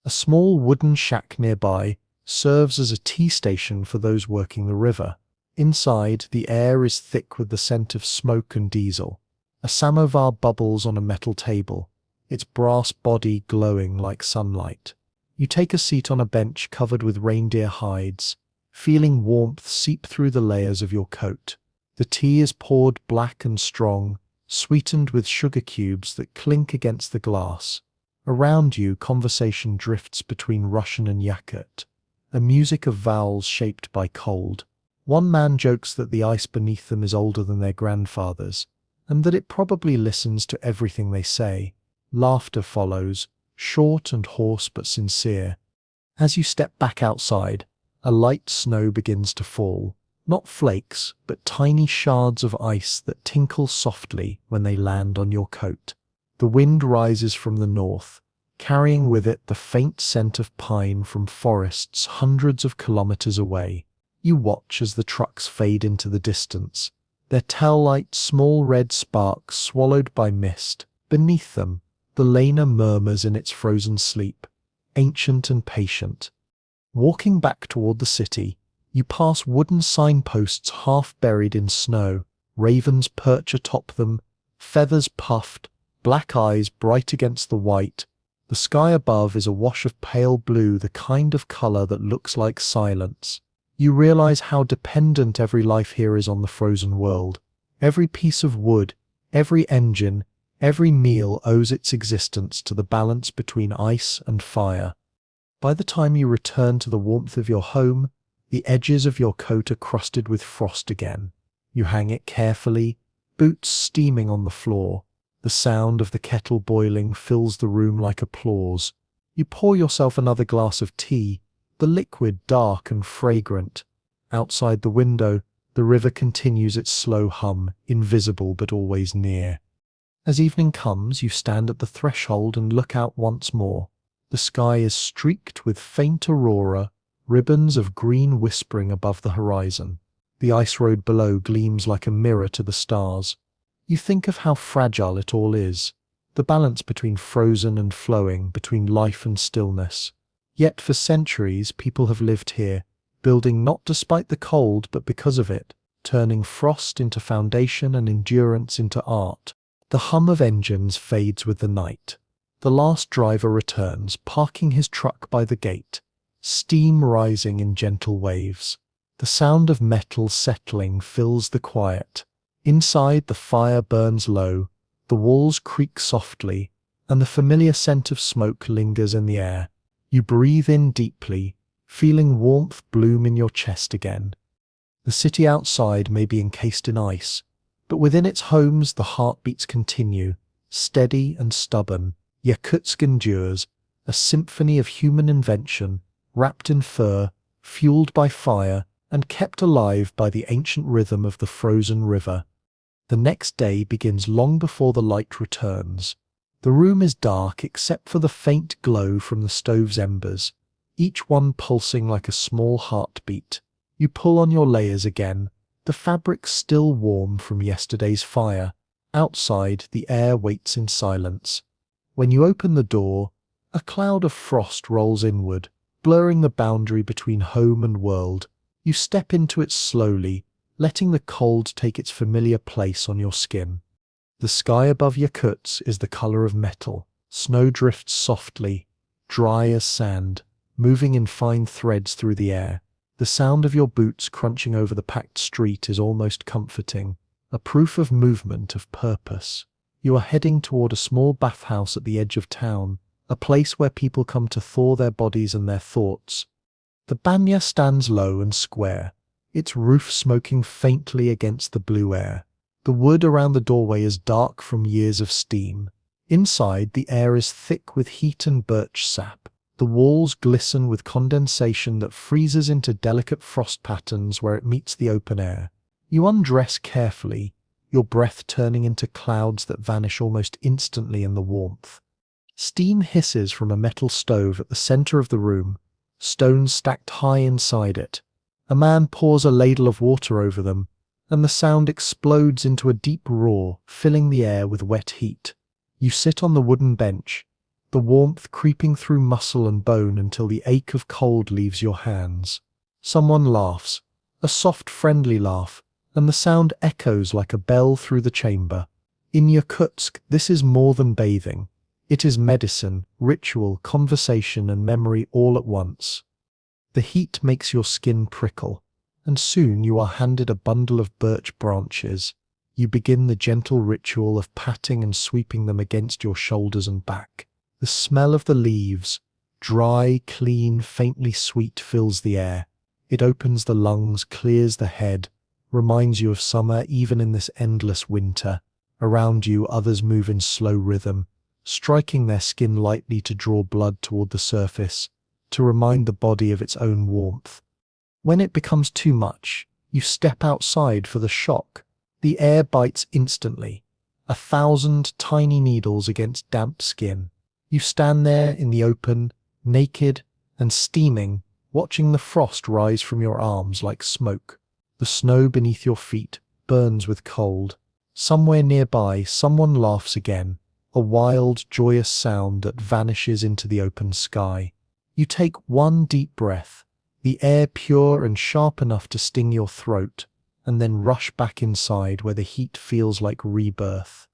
A small wooden shack nearby serves as a tea station for those working the river. Inside, the air is thick with the scent of smoke and diesel. A samovar bubbles on a metal table, its brass body glowing like sunlight. You take a seat on a bench covered with reindeer hides, feeling warmth seep through the layers of your coat. The tea is poured black and strong, sweetened with sugar cubes that clink against the glass. Around you, conversation drifts between Russian and Yakut, a music of vowels shaped by cold. One man jokes that the ice beneath them is older than their grandfathers, and that it probably listens to everything they say. Laughter follows, short and hoarse but sincere. As you step back outside, a light snow begins to fall. Not flakes, but tiny shards of ice that tinkle softly when they land on your coat. The wind rises from the north, carrying with it the faint scent of pine from forests hundreds of kilometers away. You watch as the trucks fade into the distance, their tail-light small red sparks swallowed by mist. Beneath them, the Lena murmurs in its frozen sleep, ancient and patient. Walking back toward the city, you pass wooden signposts half buried in snow. Ravens perch atop them, feathers puffed, black eyes bright against the white. The sky above is a wash of pale blue, the kind of color that looks like silence. You realize how dependent every life here is on the frozen world. Every piece of wood, every engine, every meal owes its existence to the balance between ice and fire. By the time you return to the warmth of your home, the edges of your coat are crusted with frost again. You hang it carefully, boots steaming on the floor. The sound of the kettle boiling fills the room like applause. You pour yourself another glass of tea, the liquid dark and fragrant. Outside the window, the river continues its slow hum, invisible but always near. As evening comes, you stand at the threshold and look out once more. The sky is streaked with faint aurora, ribbons of green whispering above the horizon. The ice road below gleams like a mirror to the stars. You think of how fragile it all is, the balance between frozen and flowing, between life and stillness. Yet for centuries people have lived here, building not despite the cold but because of it, turning frost into foundation and endurance into art. The hum of engines fades with the night. The last driver returns, parking his truck by the gate, steam rising in gentle waves. The sound of metal settling fills the quiet. Inside, the fire burns low, the walls creak softly, and the familiar scent of smoke lingers in the air. You breathe in deeply, feeling warmth bloom in your chest again. The city outside may be encased in ice, but within its homes the heartbeats continue, steady and stubborn. Yakutsk endures, a symphony of human invention, wrapped in fur, fueled by fire, and kept alive by the ancient rhythm of the frozen river. The next day begins long before the light returns. The room is dark except for the faint glow from the stove's embers, each one pulsing like a small heartbeat. You pull on your layers again, the fabric still warm from yesterday's fire. Outside, the air waits in silence. When you open the door, a cloud of frost rolls inward, blurring the boundary between home and world. You step into it slowly, letting the cold take its familiar place on your skin. The sky above Yakutsk is the color of metal. Snow drifts softly, dry as sand, moving in fine threads through the air. The sound of your boots crunching over the packed street is almost comforting, a proof of movement, of purpose. You are heading toward a small bathhouse at the edge of town, a place where people come to thaw their bodies and their thoughts. The banya stands low and square, its roof smoking faintly against the blue air. The wood around the doorway is dark from years of steam. Inside, the air is thick with heat and birch sap. The walls glisten with condensation that freezes into delicate frost patterns where it meets the open air. You undress carefully, your breath turning into clouds that vanish almost instantly in the warmth. Steam hisses from a metal stove at the center of the room, stones stacked high inside it. A man pours a ladle of water over them, and the sound explodes into a deep roar, filling the air with wet heat. You sit on the wooden bench, the warmth creeping through muscle and bone until the ache of cold leaves your hands. Someone laughs, a soft, friendly laugh, and the sound echoes like a bell through the chamber. In Yakutsk, this is more than bathing. It is medicine, ritual, conversation, and memory all at once. The heat makes your skin prickle, and soon you are handed a bundle of birch branches. You begin the gentle ritual of patting and sweeping them against your shoulders and back. The smell of the leaves, dry, clean, faintly sweet, fills the air. It opens the lungs, clears the head, reminds you of summer even in this endless winter. Around you, others move in slow rhythm, striking their skin lightly to draw blood toward the surface, to remind the body of its own warmth. When it becomes too much, you step outside for the shock. The air bites instantly, 1,000 tiny needles against damp skin. You stand there in the open, naked and steaming, watching the frost rise from your arms like smoke. The snow beneath your feet burns with cold. Somewhere nearby, someone laughs again, a wild, joyous sound that vanishes into the open sky. You take one deep breath, the air pure and sharp enough to sting your throat, and then rush back inside where the heat feels like rebirth.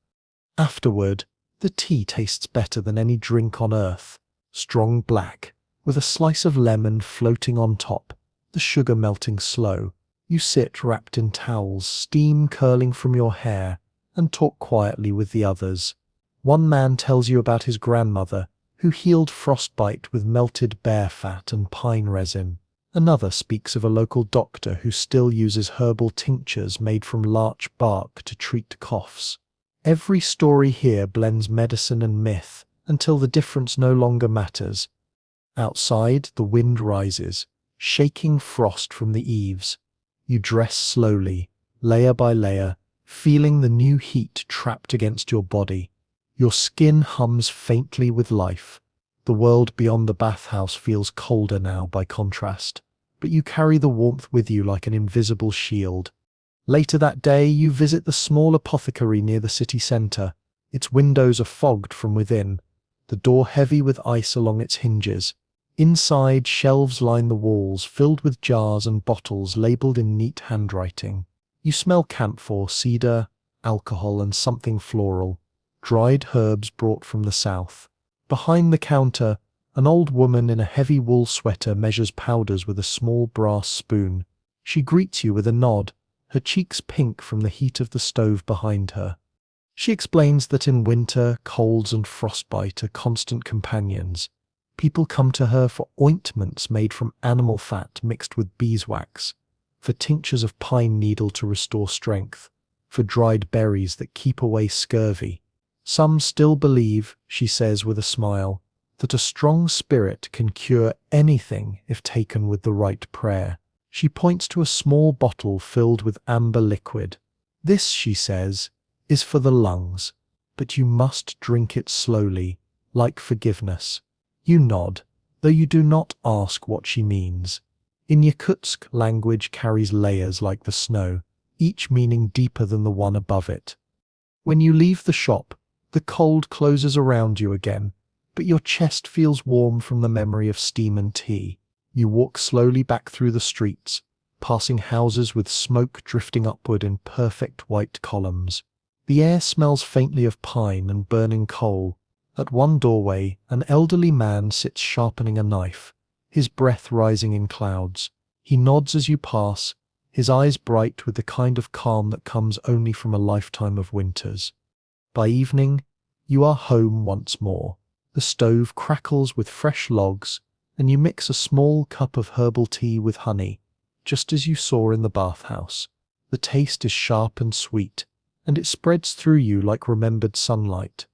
Afterward, the tea tastes better than any drink on earth, strong black, with a slice of lemon floating on top, the sugar melting slow. You sit wrapped in towels, steam curling from your hair, and talk quietly with the others. One man tells you about his grandmother, who healed frostbite with melted bear fat and pine resin. Another speaks of a local doctor who still uses herbal tinctures made from larch bark to treat coughs. Every story here blends medicine and myth until the difference no longer matters. Outside, the wind rises, shaking frost from the eaves. You dress slowly, layer by layer, feeling the new heat trapped against your body. Your skin hums faintly with life. The world beyond the bathhouse feels colder now by contrast, but you carry the warmth with you like an invisible shield. Later that day, you visit the small apothecary near the city centre. Its windows are fogged from within, the door heavy with ice along its hinges. Inside, shelves line the walls, filled with jars and bottles labelled in neat handwriting. You smell camphor, cedar, alcohol, and something floral, dried herbs brought from the south. Behind the counter, an old woman in a heavy wool sweater measures powders with a small brass spoon. She greets you with a nod, her cheeks pink from the heat of the stove behind her. She explains that in winter, colds and frostbite are constant companions. People come to her for ointments made from animal fat mixed with beeswax, for tinctures of pine needle to restore strength, for dried berries that keep away scurvy. Some still believe, she says with a smile, that a strong spirit can cure anything if taken with the right prayer. She points to a small bottle filled with amber liquid. This, she says, is for the lungs, but you must drink it slowly, like forgiveness. You nod, though you do not ask what she means. In Yakutsk, language carries layers like the snow, each meaning deeper than the one above it. When you leave the shop, the cold closes around you again, but your chest feels warm from the memory of steam and tea. You walk slowly back through the streets, passing houses with smoke drifting upward in perfect white columns. The air smells faintly of pine and burning coal. At one doorway, an elderly man sits sharpening a knife, his breath rising in clouds. He nods as you pass, his eyes bright with the kind of calm that comes only from a lifetime of winters. By evening, you are home once more. The stove crackles with fresh logs, and you mix a small cup of herbal tea with honey, just as you saw in the bathhouse. The taste is sharp and sweet, and it spreads through you like remembered sunlight.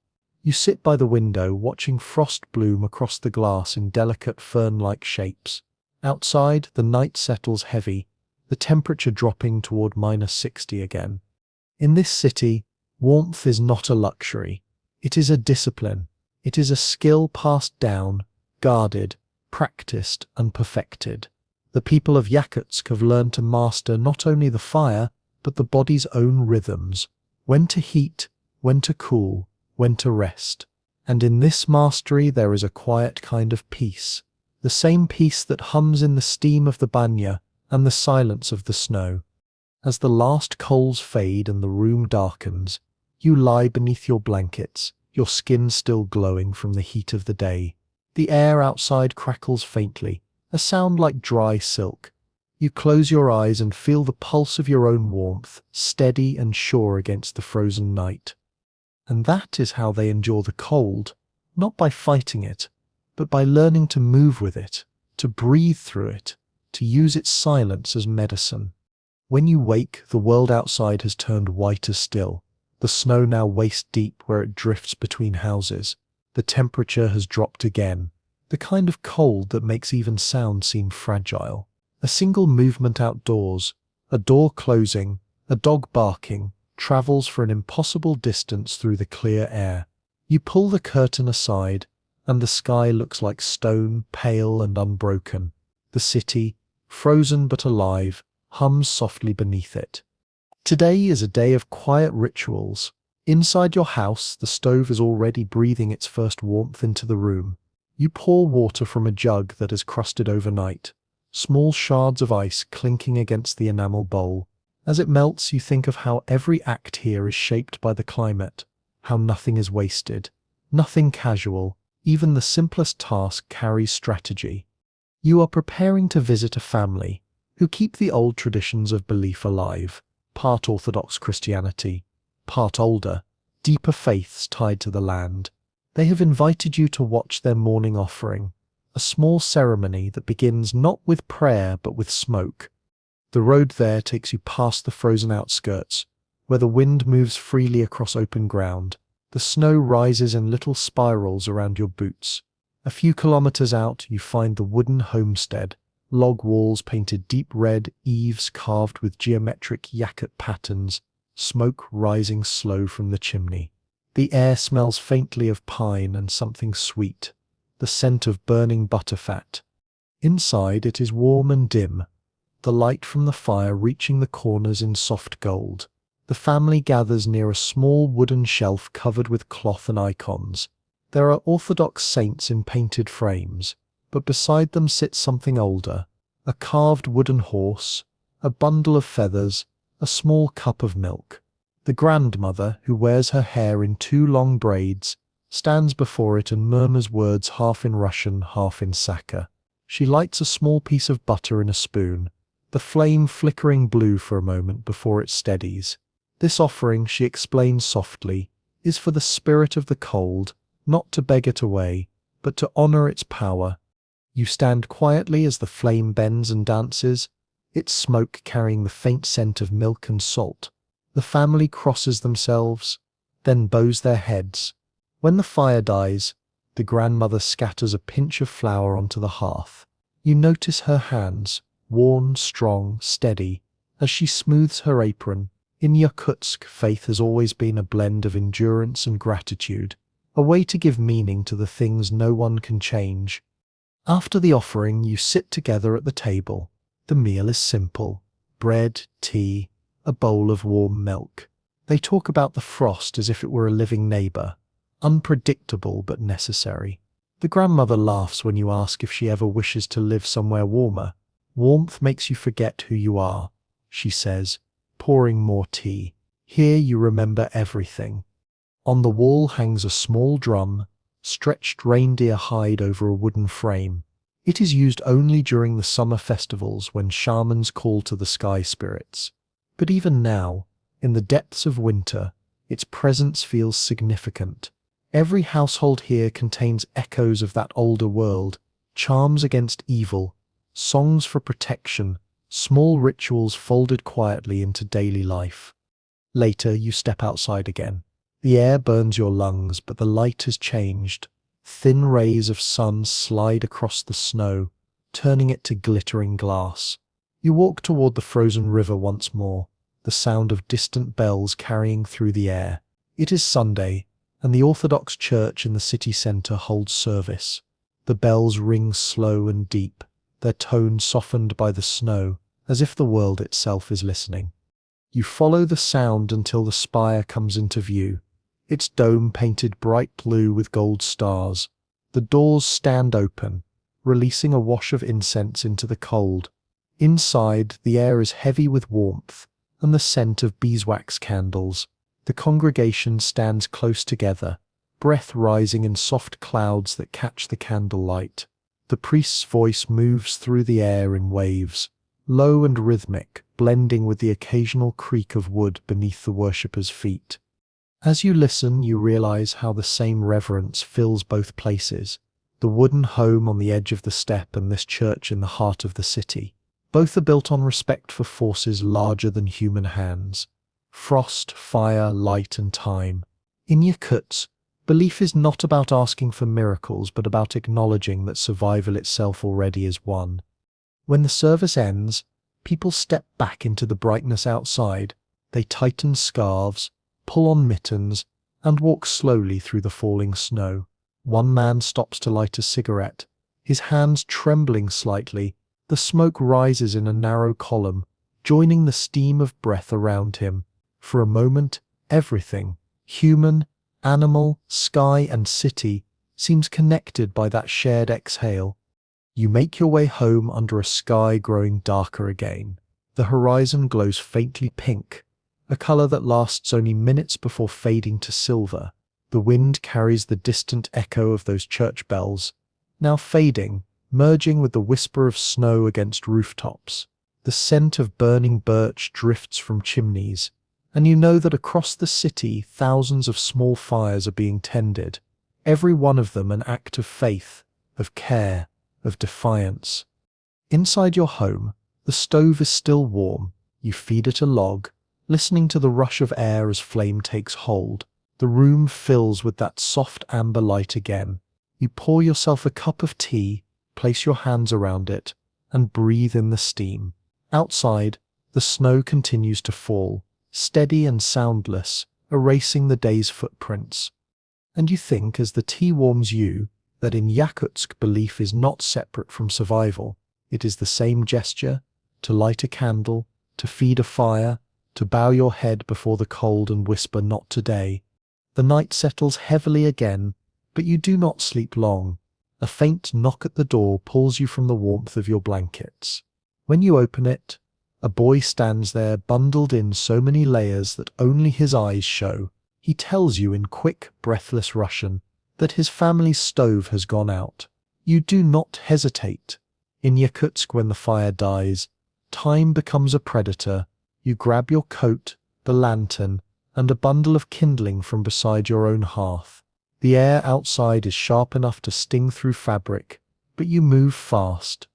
You sit by the window watching frost bloom across the glass in delicate fern-like shapes. Outside, the night settles heavy, the temperature dropping toward -60 again. In this city, warmth is not a luxury. It is a discipline. It is a skill passed down, guarded, practiced, and perfected. The people of Yakutsk have learned to master not only the fire, but the body's own rhythms. When to heat, when to cool, when to rest. And in this mastery there is a quiet kind of peace, the same peace that hums in the steam of the banya and the silence of the snow. As the last coals fade and the room darkens, you lie beneath your blankets, your skin still glowing from the heat of the day. The air outside crackles faintly, a sound like dry silk. You close your eyes and feel the pulse of your own warmth, steady and sure against the frozen night. And that is how they endure the cold, not by fighting it, but by learning to move with it, to breathe through it, to use its silence as medicine. When you wake, the world outside has turned white as still. The snow now waist deep where it drifts between houses. The temperature has dropped again, the kind of cold that makes even sound seem fragile. A single movement outdoors, a door closing, a dog barking, travels for an impossible distance through the clear air. You pull the curtain aside, and the sky looks like stone, pale and unbroken. The city, frozen but alive, hums softly beneath it. Today is a day of quiet rituals. Inside your house, the stove is already breathing its first warmth into the room. You pour water from a jug that has crusted overnight, small shards of ice clinking against the enamel bowl. As it melts, you think of how every act here is shaped by the climate, how nothing is wasted, nothing casual, even the simplest task carries strategy. You are preparing to visit a family who keep the old traditions of belief alive, part Orthodox Christianity, part older, deeper faiths tied to the land. They have invited you to watch their morning offering, a small ceremony that begins not with prayer but with smoke. The road there takes you past the frozen outskirts, where the wind moves freely across open ground. The snow rises in little spirals around your boots. A few kilometers out, you find the wooden homestead, log walls painted deep red, eaves carved with geometric Yakut patterns, smoke rising slow from the chimney. The air smells faintly of pine and something sweet, the scent of burning butterfat. Inside it is warm and dim, the light from the fire reaching the corners in soft gold. The family gathers near a small wooden shelf covered with cloth and icons. There are Orthodox saints in painted frames, but beside them sits something older, a carved wooden horse, a bundle of feathers, a small cup of milk. The grandmother, who wears her hair in 2 long braids, stands before it and murmurs words half in Russian, half in Sakha. She lights a small piece of butter in a spoon, the flame flickering blue for a moment before it steadies. This offering, she explains softly, is for the spirit of the cold, not to beg it away, but to honor its power. You stand quietly as the flame bends and dances, its smoke carrying the faint scent of milk and salt. The family crosses themselves, then bows their heads. When the fire dies, the grandmother scatters a pinch of flour onto the hearth. You notice her hands, worn, strong, steady, as she smooths her apron. In Yakutsk, faith has always been a blend of endurance and gratitude, a way to give meaning to the things no one can change. After the offering, you sit together at the table. The meal is simple: bread, tea, a bowl of warm milk. They talk about the frost as if it were a living neighbor, unpredictable but necessary. The grandmother laughs when you ask if she ever wishes to live somewhere warmer. Warmth makes you forget who you are, she says, pouring more tea. Here you remember everything. On the wall hangs a small drum, stretched reindeer hide over a wooden frame. It is used only during the summer festivals when shamans call to the sky spirits. But even now, in the depths of winter, its presence feels significant. Every household here contains echoes of that older world, charms against evil, songs for protection, small rituals folded quietly into daily life. Later, you step outside again. The air burns your lungs, but the light has changed. Thin rays of sun slide across the snow, turning it to glittering glass. You walk toward the frozen river once more, the sound of distant bells carrying through the air. It is Sunday, and the Orthodox church in the city centre holds service. The bells ring slow and deep, their tone softened by the snow, as if the world itself is listening. You follow the sound until the spire comes into view, its dome painted bright blue with gold stars. The doors stand open, releasing a wash of incense into the cold. Inside, the air is heavy with warmth and the scent of beeswax candles. The congregation stands close together, breath rising in soft clouds that catch the candlelight. The priest's voice moves through the air in waves, low and rhythmic, blending with the occasional creak of wood beneath the worshippers' feet. As you listen, you realize how the same reverence fills both places, the wooden home on the edge of the steppe and this church in the heart of the city. Both are built on respect for forces larger than human hands: frost, fire, light, and time. In Yakutsk, belief is not about asking for miracles, but about acknowledging that survival itself already is one. When the service ends, people step back into the brightness outside. They tighten scarves, pull on mittens, and walk slowly through the falling snow. One man stops to light a cigarette, his hands trembling slightly. The smoke rises in a narrow column, joining the steam of breath around him. For a moment, everything, human, animal, sky, and city, seems connected by that shared exhale. You make your way home under a sky growing darker again. The horizon glows faintly pink, a color that lasts only minutes before fading to silver. The wind carries the distant echo of those church bells, now fading, merging with the whisper of snow against rooftops. The scent of burning birch drifts from chimneys, and you know that across the city thousands of small fires are being tended, every one of them an act of faith, of care, of defiance. Inside your home, the stove is still warm. You feed it a log, listening to the rush of air as flame takes hold. The room fills with that soft amber light again. You pour yourself a cup of tea, place your hands around it, and breathe in the steam. Outside, the snow continues to fall, steady and soundless, erasing the day's footprints. And you think, as the tea warms you, that in Yakutsk belief is not separate from survival. It is the same gesture: to light a candle, to feed a fire, to bow your head before the cold and whisper, "Not today." The night settles heavily again, but you do not sleep long. A faint knock at the door pulls you from the warmth of your blankets. When you open it, a boy stands there, bundled in so many layers that only his eyes show. He tells you in quick, breathless Russian that his family's stove has gone out. You do not hesitate. In Yakutsk, when the fire dies, time becomes a predator. You grab your coat, the lantern, and a bundle of kindling from beside your own hearth. The air outside is sharp enough to sting through fabric, but you move fast.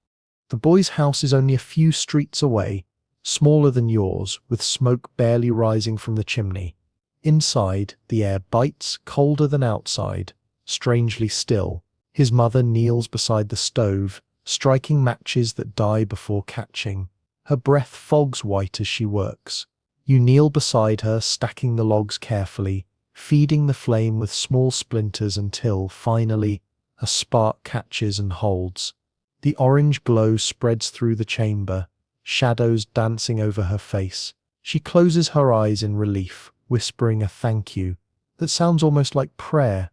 The boy's house is only a few streets away, smaller than yours, with smoke barely rising from the chimney. Inside, the air bites, colder than outside, strangely still. His mother kneels beside the stove, striking matches that die before catching. Her breath fogs white as she works. You kneel beside her, stacking the logs carefully, feeding the flame with small splinters until, finally, a spark catches and holds. The orange glow spreads through the chamber, shadows dancing over her face. She closes her eyes in relief, whispering a thank you that sounds almost like prayer.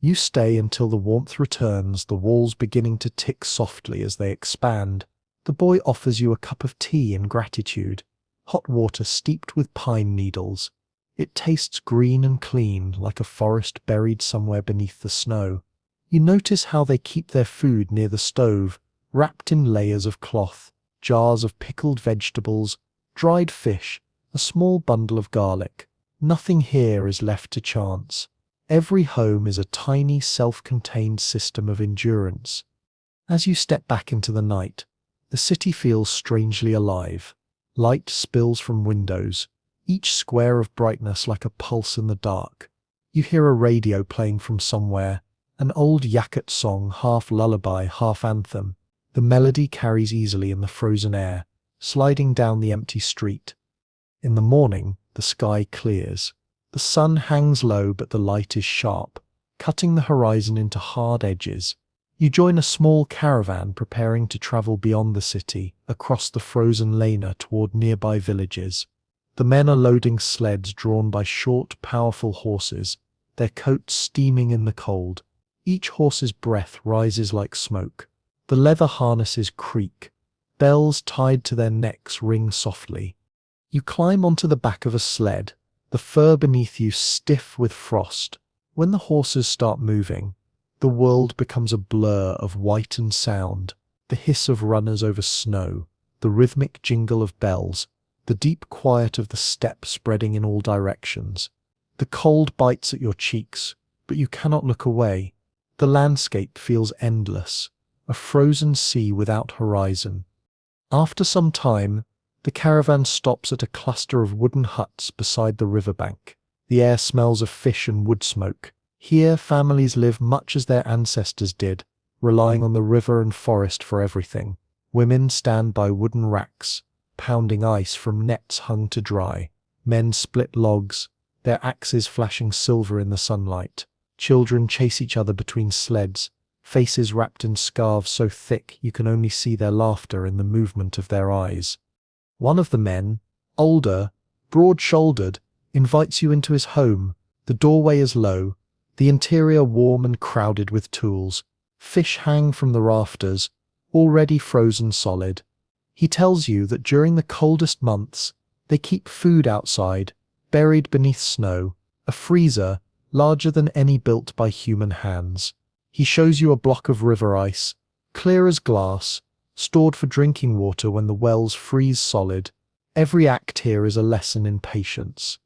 You stay until the warmth returns, the walls beginning to tick softly as they expand. The boy offers you a cup of tea in gratitude, hot water steeped with pine needles. It tastes green and clean, like a forest buried somewhere beneath the snow. You notice how they keep their food near the stove, wrapped in layers of cloth, jars of pickled vegetables, dried fish, a small bundle of garlic. Nothing here is left to chance. Every home is a tiny, self-contained system of endurance. As you step back into the night, the city feels strangely alive. Light spills from windows, each square of brightness like a pulse in the dark. You hear a radio playing from somewhere, an old Yakutsk song, half lullaby, half anthem. The melody carries easily in the frozen air, sliding down the empty street. In the morning, the sky clears. The sun hangs low, but the light is sharp, cutting the horizon into hard edges. You join a small caravan preparing to travel beyond the city, across the frozen Lena toward nearby villages. The men are loading sleds drawn by short, powerful horses, their coats steaming in the cold. Each horse's breath rises like smoke. The leather harnesses creak. Bells tied to their necks ring softly. You climb onto the back of a sled, the fur beneath you stiff with frost. When the horses start moving, the world becomes a blur of white and sound, the hiss of runners over snow, the rhythmic jingle of bells, the deep quiet of the steppe spreading in all directions. The cold bites at your cheeks, but you cannot look away. The landscape feels endless, a frozen sea without horizon. After some time, the caravan stops at a cluster of wooden huts beside the riverbank. The air smells of fish and wood smoke. Here, families live much as their ancestors did, relying on the river and forest for everything. Women stand by wooden racks, pounding ice from nets hung to dry. Men split logs, their axes flashing silver in the sunlight. Children chase each other between sleds, faces wrapped in scarves so thick you can only see their laughter in the movement of their eyes. One of the men, older, broad-shouldered, invites you into his home. The doorway is low, the interior warm and crowded with tools. Fish hang from the rafters, already frozen solid. He tells you that during the coldest months, they keep food outside, buried beneath snow, a freezer larger than any built by human hands. He shows you a block of river ice, clear as glass, stored for drinking water when the wells freeze solid. Every act here is a lesson in patience.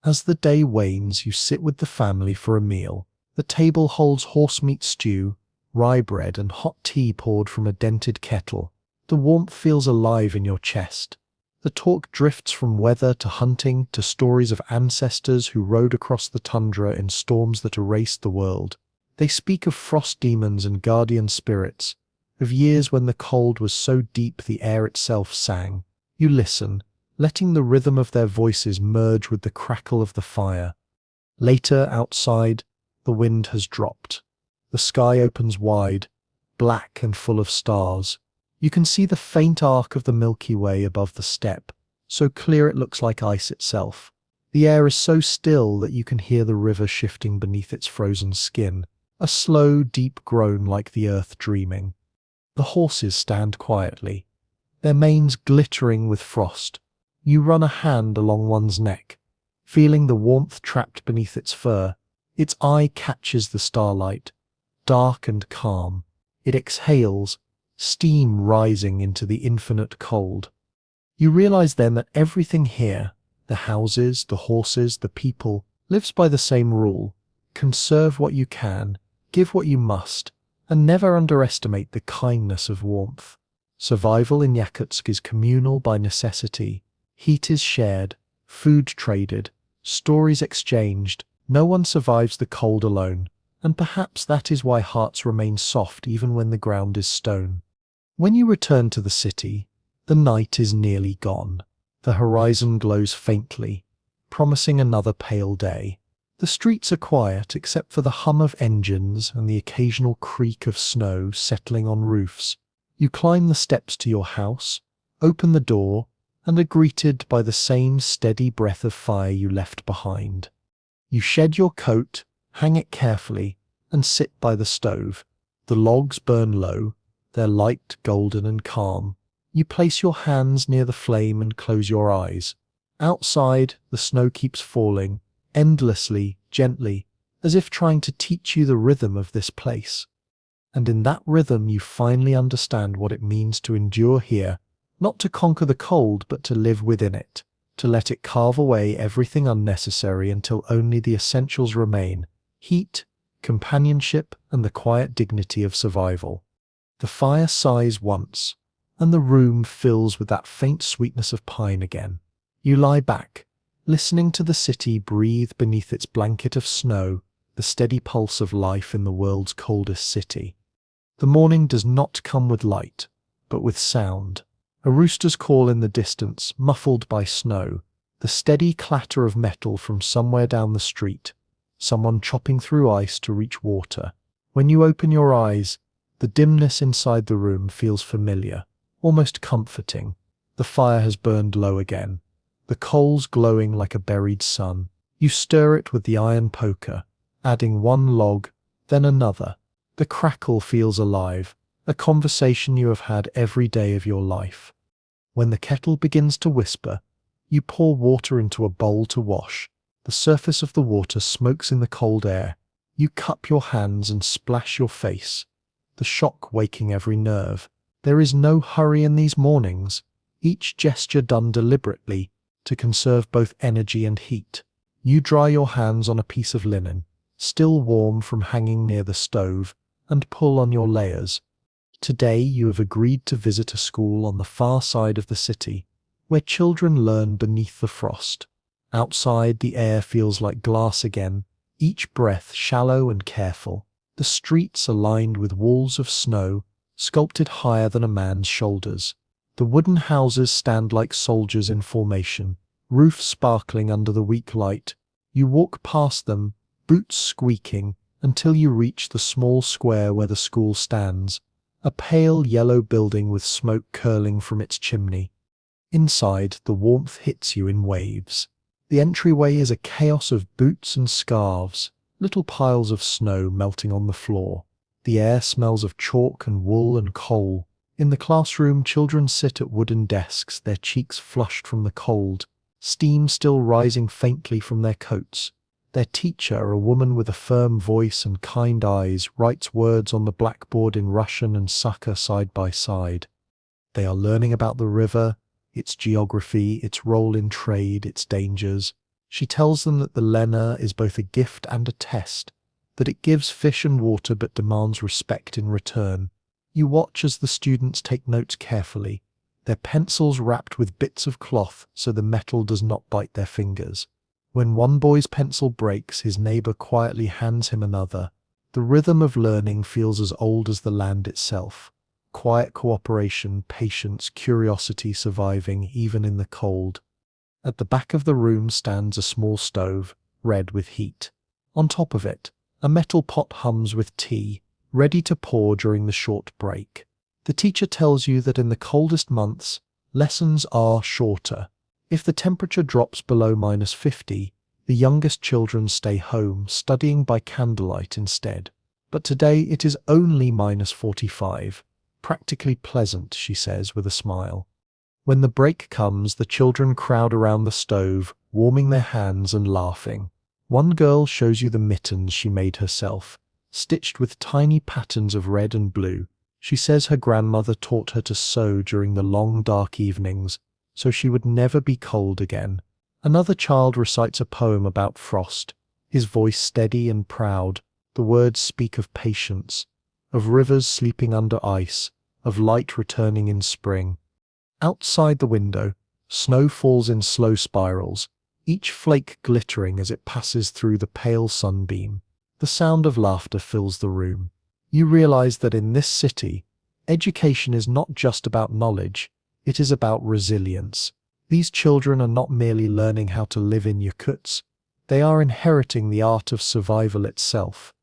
As the day wanes, you sit with the family for a meal. The table holds horsemeat stew, rye bread, and hot tea poured from a dented kettle. The warmth feels alive in your chest. The talk drifts from weather to hunting to stories of ancestors who rode across the tundra in storms that erased the world. They speak of frost demons and guardian spirits, of years when the cold was so deep the air itself sang. You listen, letting the rhythm of their voices merge with the crackle of the fire. Later, outside, the wind has dropped. The sky opens wide, black and full of stars. You can see the faint arc of the Milky Way above the steppe, so clear it looks like ice itself. The air is so still that you can hear the river shifting beneath its frozen skin, a slow, deep groan like the earth dreaming. The horses stand quietly, their manes glittering with frost. You run a hand along one's neck, feeling the warmth trapped beneath its fur. Its eye catches the starlight, dark and calm. It exhales, steam rising into the infinite cold. You realize then that everything here, the houses, the horses, the people, lives by the same rule. Conserve what you can, give what you must, and never underestimate the kindness of warmth. Survival in Yakutsk is communal by necessity. Heat is shared, food traded, stories exchanged. No one survives the cold alone, and perhaps that is why hearts remain soft even when the ground is stone. When you return to the city, the night is nearly gone. The horizon glows faintly, promising another pale day. The streets are quiet except for the hum of engines and the occasional creak of snow settling on roofs. You climb the steps to your house, open the door, and are greeted by the same steady breath of fire you left behind. You shed your coat, hang it carefully, and sit by the stove. The logs burn low, their light golden and calm. You place your hands near the flame and close your eyes. Outside, the snow keeps falling, endlessly, gently, as if trying to teach you the rhythm of this place. And in that rhythm you finally understand what it means to endure here, not to conquer the cold but to live within it, to let it carve away everything unnecessary until only the essentials remain: heat, companionship, and the quiet dignity of survival. The fire sighs once, and the room fills with that faint sweetness of pine again. You lie back, listening to the city breathe beneath its blanket of snow, the steady pulse of life in the world's coldest city. The morning does not come with light, but with sound. A rooster's call in the distance, muffled by snow, the steady clatter of metal from somewhere down the street, someone chopping through ice to reach water. When you open your eyes, the dimness inside the room feels familiar, almost comforting. The fire has burned low again, the coals glowing like a buried sun. You stir it with the iron poker, adding one log, then another. The crackle feels alive, a conversation you have had every day of your life. When the kettle begins to whisper, you pour water into a bowl to wash. The surface of the water smokes in the cold air. You cup your hands and splash your face, the shock waking every nerve. There is no hurry in these mornings, each gesture done deliberately to conserve both energy and heat. You dry your hands on a piece of linen, still warm from hanging near the stove, and pull on your layers. Today you have agreed to visit a school on the far side of the city, where children learn beneath the frost. Outside, the air feels like glass again, each breath shallow and careful. The streets are lined with walls of snow, sculpted higher than a man's shoulders. The wooden houses stand like soldiers in formation, roofs sparkling under the weak light. You walk past them, boots squeaking, until you reach the small square where the school stands, a pale yellow building with smoke curling from its chimney. Inside, the warmth hits you in waves. The entryway is a chaos of boots and scarves, little piles of snow melting on the floor. The air smells of chalk and wool and coal. In the classroom, children sit at wooden desks, their cheeks flushed from the cold, steam still rising faintly from their coats. Their teacher, a woman with a firm voice and kind eyes, writes words on the blackboard in Russian and Sakha side by side. They are learning about the river, its geography, its role in trade, its dangers. She tells them that the Lena is both a gift and a test, that it gives fish and water but demands respect in return. You watch as the students take notes carefully, their pencils wrapped with bits of cloth so the metal does not bite their fingers. When one boy's pencil breaks, his neighbor quietly hands him another. The rhythm of learning feels as old as the land itself. Quiet cooperation, patience, curiosity surviving even in the cold. At the back of the room stands a small stove, red with heat. On top of it, a metal pot hums with tea, ready to pour during the short break. The teacher tells you that in the coldest months, lessons are shorter. If the temperature drops below -50, the youngest children stay home, studying by candlelight instead. But today it is only -45. Practically pleasant, she says with a smile. When the break comes, the children crowd around the stove, warming their hands and laughing. One girl shows you the mittens she made herself, stitched with tiny patterns of red and blue. She says her grandmother taught her to sew during the long dark evenings, so she would never be cold again. Another child recites a poem about frost, his voice steady and proud. The words speak of patience, of rivers sleeping under ice, of light returning in spring. Outside the window, snow falls in slow spirals, each flake glittering as it passes through the pale sunbeam. The sound of laughter fills the room. You realize that in this city, education is not just about knowledge, it is about resilience. These children are not merely learning how to live in Yakutsk, they are inheriting the art of survival itself.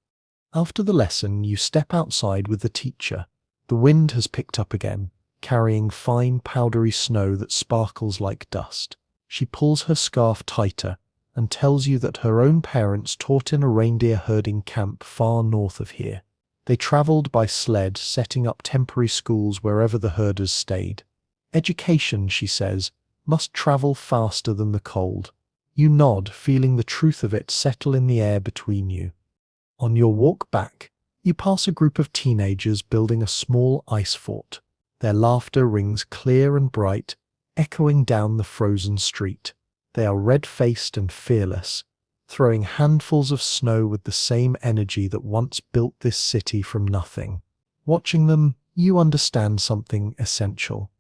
After the lesson, you step outside with the teacher. The wind has picked up again, carrying fine powdery snow that sparkles like dust. She pulls her scarf tighter, and tells you that her own parents taught in a reindeer herding camp far north of here. They traveled by sled, setting up temporary schools wherever the herders stayed. Education, she says, must travel faster than the cold. You nod, feeling the truth of it settle in the air between you. On your walk back, you pass a group of teenagers building a small ice fort. Their laughter rings clear and bright, echoing down the frozen street. They are red-faced and fearless, throwing handfuls of snow with the same energy that once built this city from nothing. Watching them, you understand something essential.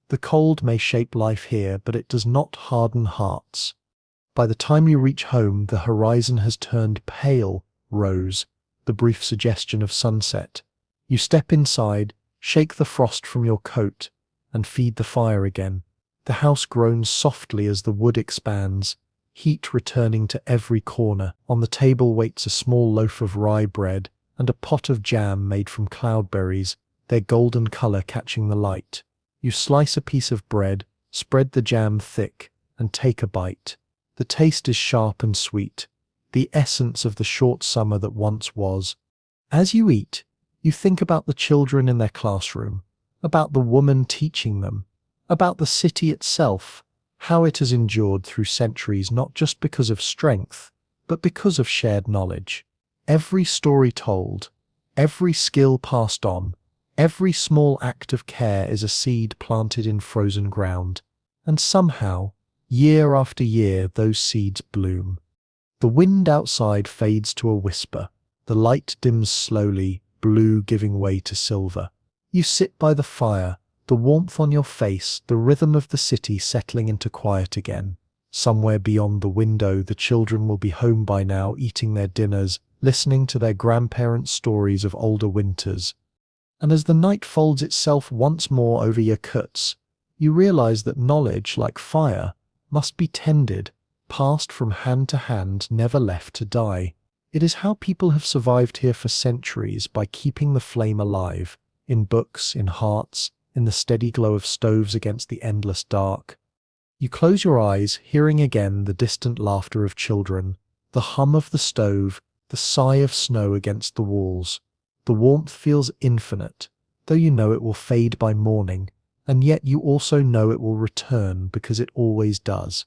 The cold may shape life here, but it does not harden hearts. By the time you reach home, the horizon has turned pale rose, the brief suggestion of sunset. You step inside, shake the frost from your coat, and feed the fire again. The house groans softly as the wood expands, heat returning to every corner. On the table waits a small loaf of rye bread and a pot of jam made from cloudberries, their golden color catching the light. You slice a piece of bread, spread the jam thick, and take a bite. The taste is sharp and sweet, the essence of the short summer that once was. As you eat, you think about the children in their classroom, about the woman teaching them, about the city itself, how it has endured through centuries not just because of strength, but because of shared knowledge. Every story told, every skill passed on, every small act of care is a seed planted in frozen ground, and somehow, year after year, those seeds bloom. The wind outside fades to a whisper. The light dims slowly, blue giving way to silver. You sit by the fire, the warmth on your face, the rhythm of the city settling into quiet again. Somewhere beyond the window, the children will be home by now, eating their dinners, listening to their grandparents' stories of older winters. And as the night folds itself once more over Yakutsk, you realize that knowledge, like fire, must be tended, passed from hand to hand, never left to die. It is how people have survived here for centuries, by keeping the flame alive, in books, in hearts, in the steady glow of stoves against the endless dark. You close your eyes, hearing again the distant laughter of children, the hum of the stove, the sigh of snow against the walls. The warmth feels infinite, though you know it will fade by morning, and yet you also know it will return because it always does.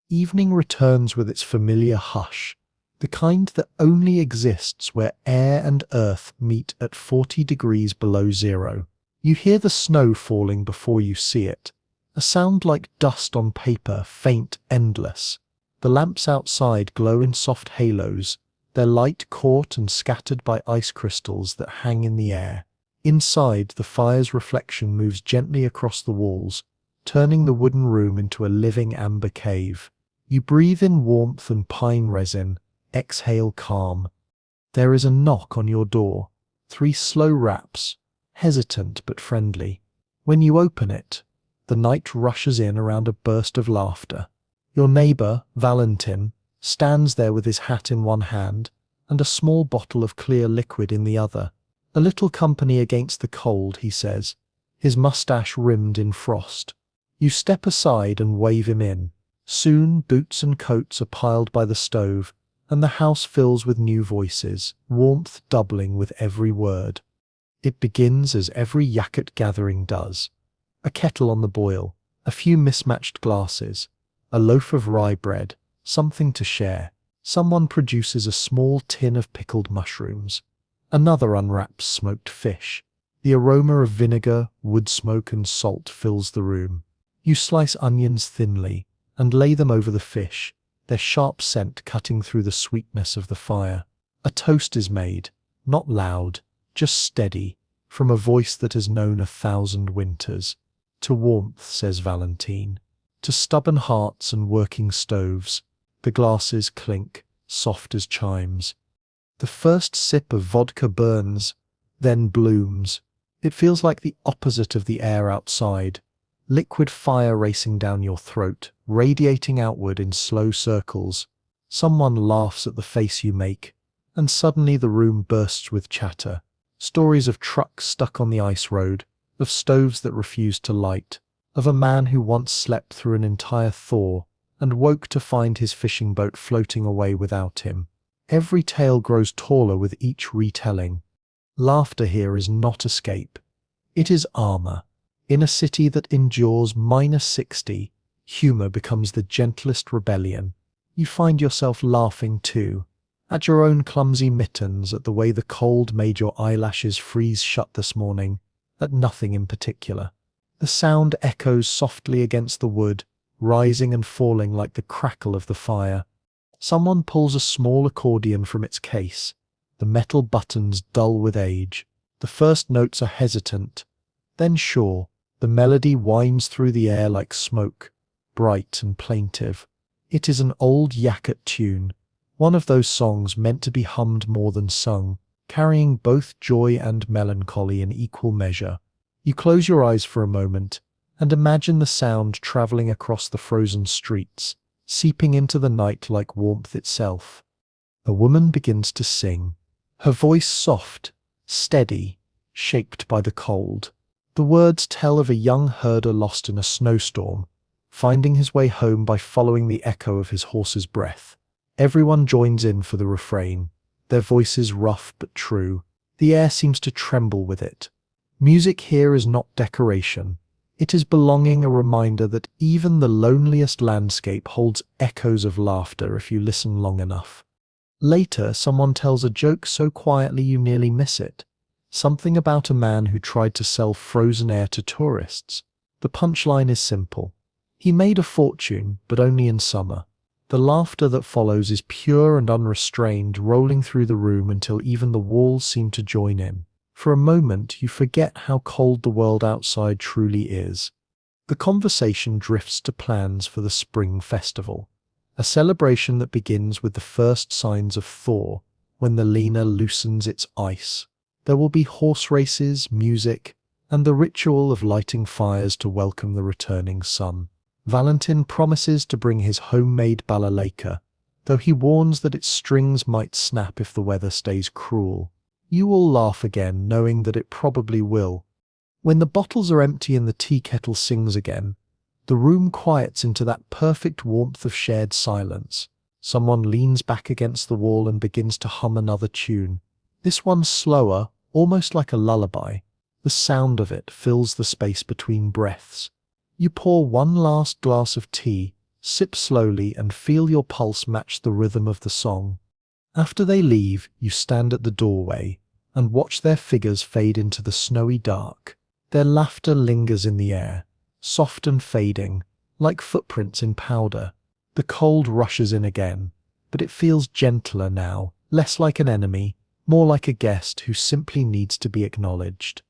Evening returns with its familiar hush, the kind that only exists where air and earth meet at 40 degrees below zero. You hear the snow falling before you see it, a sound like dust on paper, faint, endless. The lamps outside glow in soft halos, their light caught and scattered by ice crystals that hang in the air. Inside, the fire's reflection moves gently across the walls, turning the wooden room into a living amber cave. You breathe in warmth and pine resin, exhale calm. There is a knock on your door, 3 slow raps, hesitant but friendly. When you open it, the night rushes in around a burst of laughter. Your neighbor, Valentin, stands there with his hat in one hand and a small bottle of clear liquid in the other. A little company against the cold, he says, his mustache rimmed in frost. You step aside and wave him in. Soon, boots and coats are piled by the stove, and the house fills with new voices, warmth doubling with every word. It begins as every Yakut gathering does. A kettle on the boil, a few mismatched glasses, a loaf of rye bread, something to share. Someone produces a small tin of pickled mushrooms. Another unwraps smoked fish. The aroma of vinegar, wood smoke, and salt fills the room. You slice onions thinly and lay them over the fish, their sharp scent cutting through the sweetness of the fire. A toast is made, not loud, just steady, from a voice that has known 1,000 winters. To warmth, says Valentine, to stubborn hearts and working stoves. The glasses clink, soft as chimes. The first sip of vodka burns, then blooms. It feels like the opposite of the air outside. Liquid fire racing down your throat, radiating outward in slow circles. Someone laughs at the face you make, and suddenly the room bursts with chatter. Stories of trucks stuck on the ice road, of stoves that refused to light, of a man who once slept through an entire thaw, and woke to find his fishing boat floating away without him. Every tale grows taller with each retelling. Laughter here is not escape. It is armor. In a city that endures -60, humor becomes the gentlest rebellion. You find yourself laughing too, at your own clumsy mittens, at the way the cold made your eyelashes freeze shut this morning, at nothing in particular. The sound echoes softly against the wood, rising and falling like the crackle of the fire. Someone pulls a small accordion from its case, the metal buttons dull with age. The first notes are hesitant, then sure. The melody winds through the air like smoke, bright and plaintive. It is an old Yakut tune, one of those songs meant to be hummed more than sung, carrying both joy and melancholy in equal measure. You close your eyes for a moment and imagine the sound traveling across the frozen streets, seeping into the night like warmth itself. A woman begins to sing, her voice soft, steady, shaped by the cold. The words tell of a young herder lost in a snowstorm, finding his way home by following the echo of his horse's breath. Everyone joins in for the refrain, their voices rough but true. The air seems to tremble with it. Music here is not decoration. It is belonging, a reminder that even the loneliest landscape holds echoes of laughter if you listen long enough. Later, someone tells a joke so quietly you nearly miss it. Something about a man who tried to sell frozen air to tourists. The punchline is simple. He made a fortune, but only in summer. The laughter that follows is pure and unrestrained, rolling through the room until even the walls seem to join in. For a moment, you forget how cold the world outside truly is. The conversation drifts to plans for the spring festival, a celebration that begins with the first signs of thaw, when the Lena loosens its ice. There will be horse races, music, and the ritual of lighting fires to welcome the returning sun. Valentin promises to bring his homemade balalaika, though he warns that its strings might snap if the weather stays cruel. You all laugh again, knowing that it probably will. When the bottles are empty and the tea kettle sings again, the room quiets into that perfect warmth of shared silence. Someone leans back against the wall and begins to hum another tune. This one's slower, almost like a lullaby. The sound of it fills the space between breaths. You pour one last glass of tea, sip slowly, and feel your pulse match the rhythm of the song. After they leave, you stand at the doorway and watch their figures fade into the snowy dark. Their laughter lingers in the air, soft and fading, like footprints in powder. The cold rushes in again, but it feels gentler now, less like an enemy, more like a guest who simply needs to be acknowledged.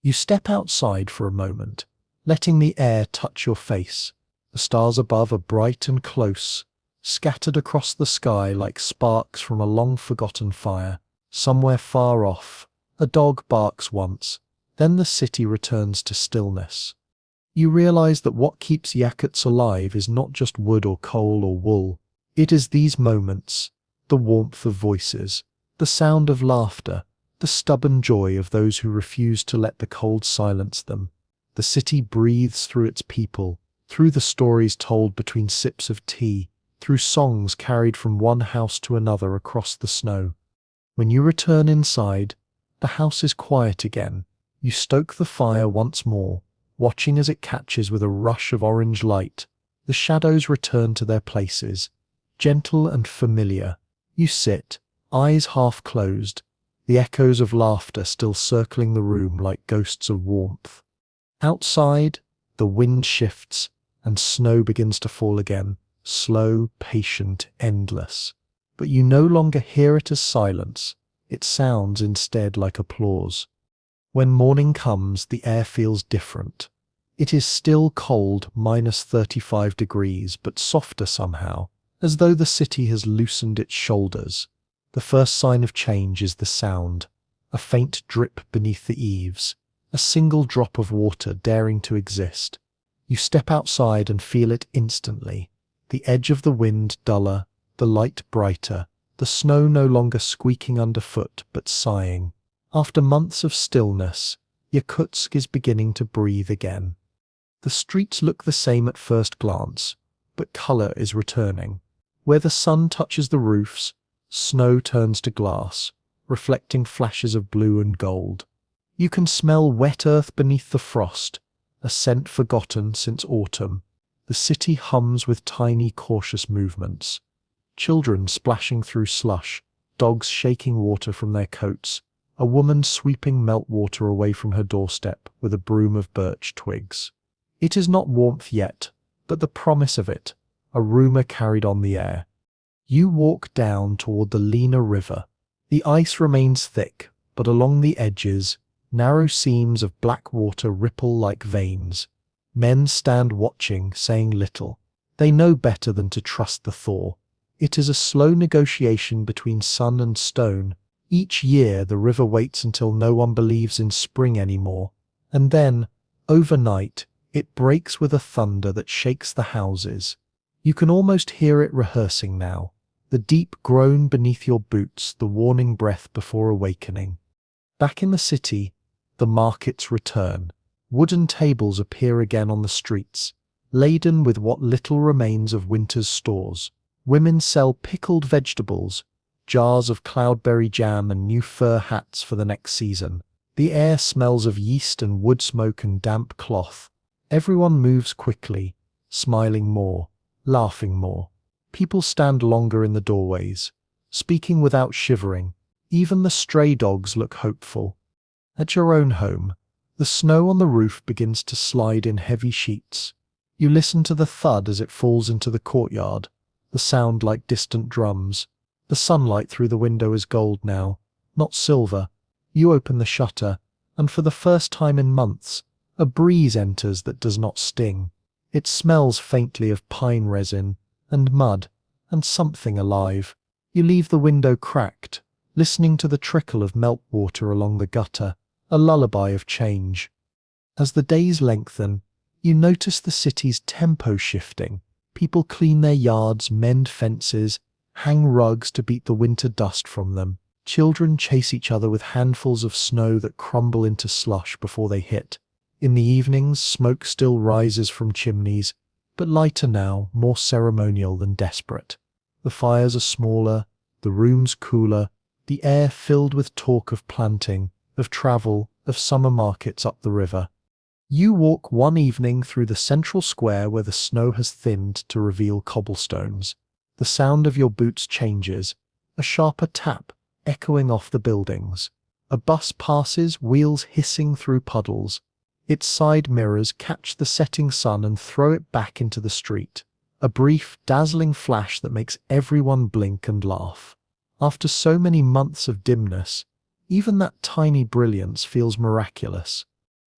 You step outside for a moment, letting the air touch your face. The stars above are bright and close, scattered across the sky like sparks from a long-forgotten fire. Somewhere far off, a dog barks once, then the city returns to stillness. You realize that what keeps Yakutsk alive is not just wood or coal or wool. It is these moments, the warmth of voices, the sound of laughter, the stubborn joy of those who refuse to let the cold silence them. The city breathes through its people, through the stories told between sips of tea, through songs carried from one house to another across the snow. When you return inside, the house is quiet again. You stoke the fire once more, watching as it catches with a rush of orange light. The shadows return to their places, gentle and familiar. You sit, eyes half closed, the echoes of laughter still circling the room like ghosts of warmth. Outside, the wind shifts, and snow begins to fall again, slow, patient, endless. But you no longer hear it as silence, it sounds instead like applause. When morning comes, the air feels different. It is still cold, -35 degrees, but softer somehow, as though the city has loosened its shoulders. The first sign of change is the sound, a faint drip beneath the eaves, a single drop of water daring to exist. You step outside and feel it instantly, the edge of the wind duller, the light brighter, the snow no longer squeaking underfoot but sighing. After months of stillness, Yakutsk is beginning to breathe again. The streets look the same at first glance, but color is returning. Where the sun touches the roofs, snow turns to glass, reflecting flashes of blue and gold. You can smell wet earth beneath the frost, a scent forgotten since autumn. The city hums with tiny, cautious movements. Children splashing through slush, dogs shaking water from their coats, a woman sweeping meltwater away from her doorstep with a broom of birch twigs. It is not warmth yet, but the promise of it, a rumor carried on the air. You walk down toward the Lena River. The ice remains thick, but along the edges, narrow seams of black water ripple like veins. Men stand watching, saying little. They know better than to trust the thaw. It is a slow negotiation between sun and stone. Each year the river waits until no one believes in spring anymore. And then, overnight, it breaks with a thunder that shakes the houses. You can almost hear it rehearsing now. The deep groan beneath your boots, the warning breath before awakening. Back in the city, the markets return. Wooden tables appear again on the streets, laden with what little remains of winter's stores. Women sell pickled vegetables, jars of cloudberry jam and new fur hats for the next season. The air smells of yeast and wood smoke and damp cloth. Everyone moves quickly, smiling more, laughing more. People stand longer in the doorways, speaking without shivering. Even the stray dogs look hopeful. At your own home, the snow on the roof begins to slide in heavy sheets. You listen to the thud as it falls into the courtyard, the sound like distant drums. The sunlight through the window is gold now, not silver. You open the shutter, and for the first time in months, a breeze enters that does not sting. It smells faintly of pine resin, and mud, and something alive. You leave the window cracked, listening to the trickle of meltwater along the gutter, a lullaby of change. As the days lengthen, you notice the city's tempo shifting. People clean their yards, mend fences, hang rugs to beat the winter dust from them. Children chase each other with handfuls of snow that crumble into slush before they hit. In the evenings, smoke still rises from chimneys, but lighter now, more ceremonial than desperate. The fires are smaller, the rooms cooler, the air filled with talk of planting, of travel, of summer markets up the river. You walk one evening through the central square where the snow has thinned to reveal cobblestones. The sound of your boots changes, a sharper tap echoing off the buildings. A bus passes, wheels hissing through puddles. Its side mirrors catch the setting sun and throw it back into the street. A brief, dazzling flash that makes everyone blink and laugh. After so many months of dimness, even that tiny brilliance feels miraculous.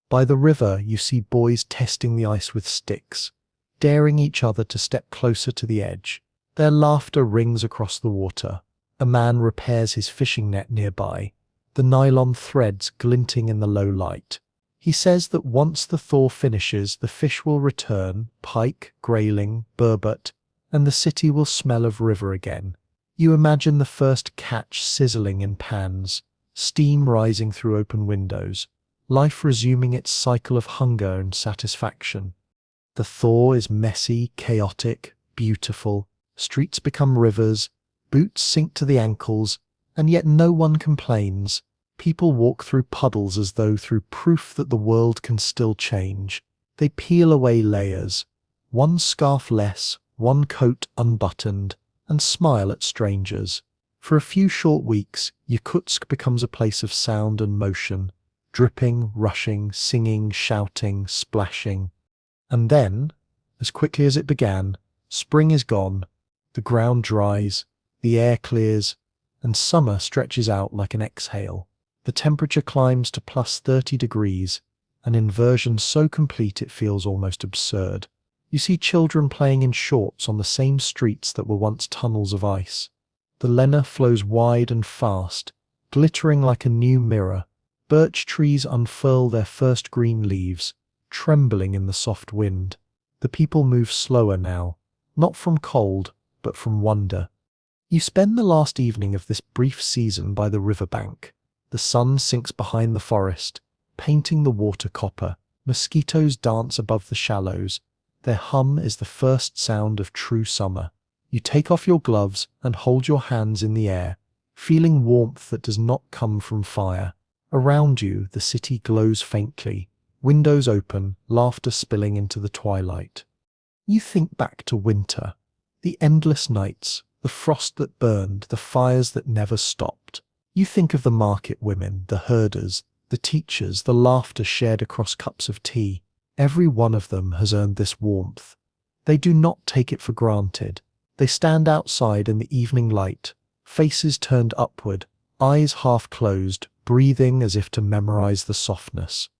By the river, you see boys testing the ice with sticks, daring each other to step closer to the edge. Their laughter rings across the water. A man repairs his fishing net nearby, the nylon threads glinting in the low light. He says that once the thaw finishes, the fish will return, pike, grayling, burbot, and the city will smell of river again. You imagine the first catch sizzling in pans, steam rising through open windows, life resuming its cycle of hunger and satisfaction. The thaw is messy, chaotic, beautiful. Streets become rivers, boots sink to the ankles, and yet no one complains. People walk through puddles as though through proof that the world can still change. They peel away layers, one scarf less, one coat unbuttoned, and smile at strangers. For a few short weeks, Yakutsk becomes a place of sound and motion, dripping, rushing, singing, shouting, splashing. And then, as quickly as it began, spring is gone, the ground dries, the air clears, and summer stretches out like an exhale. The temperature climbs to plus 30 degrees, an inversion so complete it feels almost absurd. You see children playing in shorts on the same streets that were once tunnels of ice. The Lena flows wide and fast, glittering like a new mirror. Birch trees unfurl their first green leaves, trembling in the soft wind. The people move slower now, not from cold, but from wonder. You spend the last evening of this brief season by the riverbank. The sun sinks behind the forest, painting the water copper. Mosquitoes dance above the shallows. Their hum is the first sound of true summer. You take off your gloves and hold your hands in the air, feeling warmth that does not come from fire. Around you, the city glows faintly, windows open, laughter spilling into the twilight. You think back to winter, the endless nights, the frost that burned, the fires that never stopped. You think of the market women, the herders, the teachers, the laughter shared across cups of tea. Every one of them has earned this warmth. They do not take it for granted. They stand outside in the evening light, faces turned upward, eyes half closed, breathing as if to memorize the softness.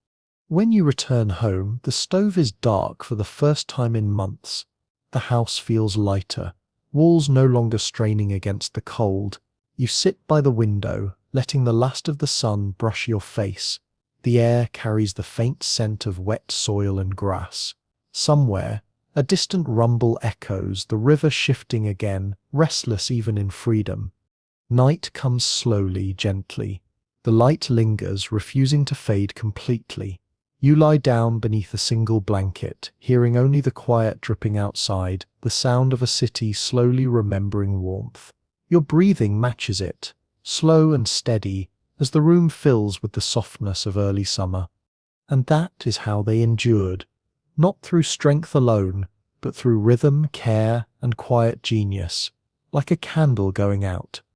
When you return home, the stove is dark for the first time in months. The house feels lighter, walls no longer straining against the cold. You sit by the window, letting the last of the sun brush your face. The air carries the faint scent of wet soil and grass. Somewhere, a distant rumble echoes, the river shifting again, restless even in freedom. Night comes slowly, gently. The light lingers, refusing to fade completely. You lie down beneath a single blanket, hearing only the quiet dripping outside, the sound of a city slowly remembering warmth. Your breathing matches it, slow and steady, as the room fills with the softness of early summer. And that is how they endured, not through strength alone, but through rhythm, care, and quiet genius, like a candle going out.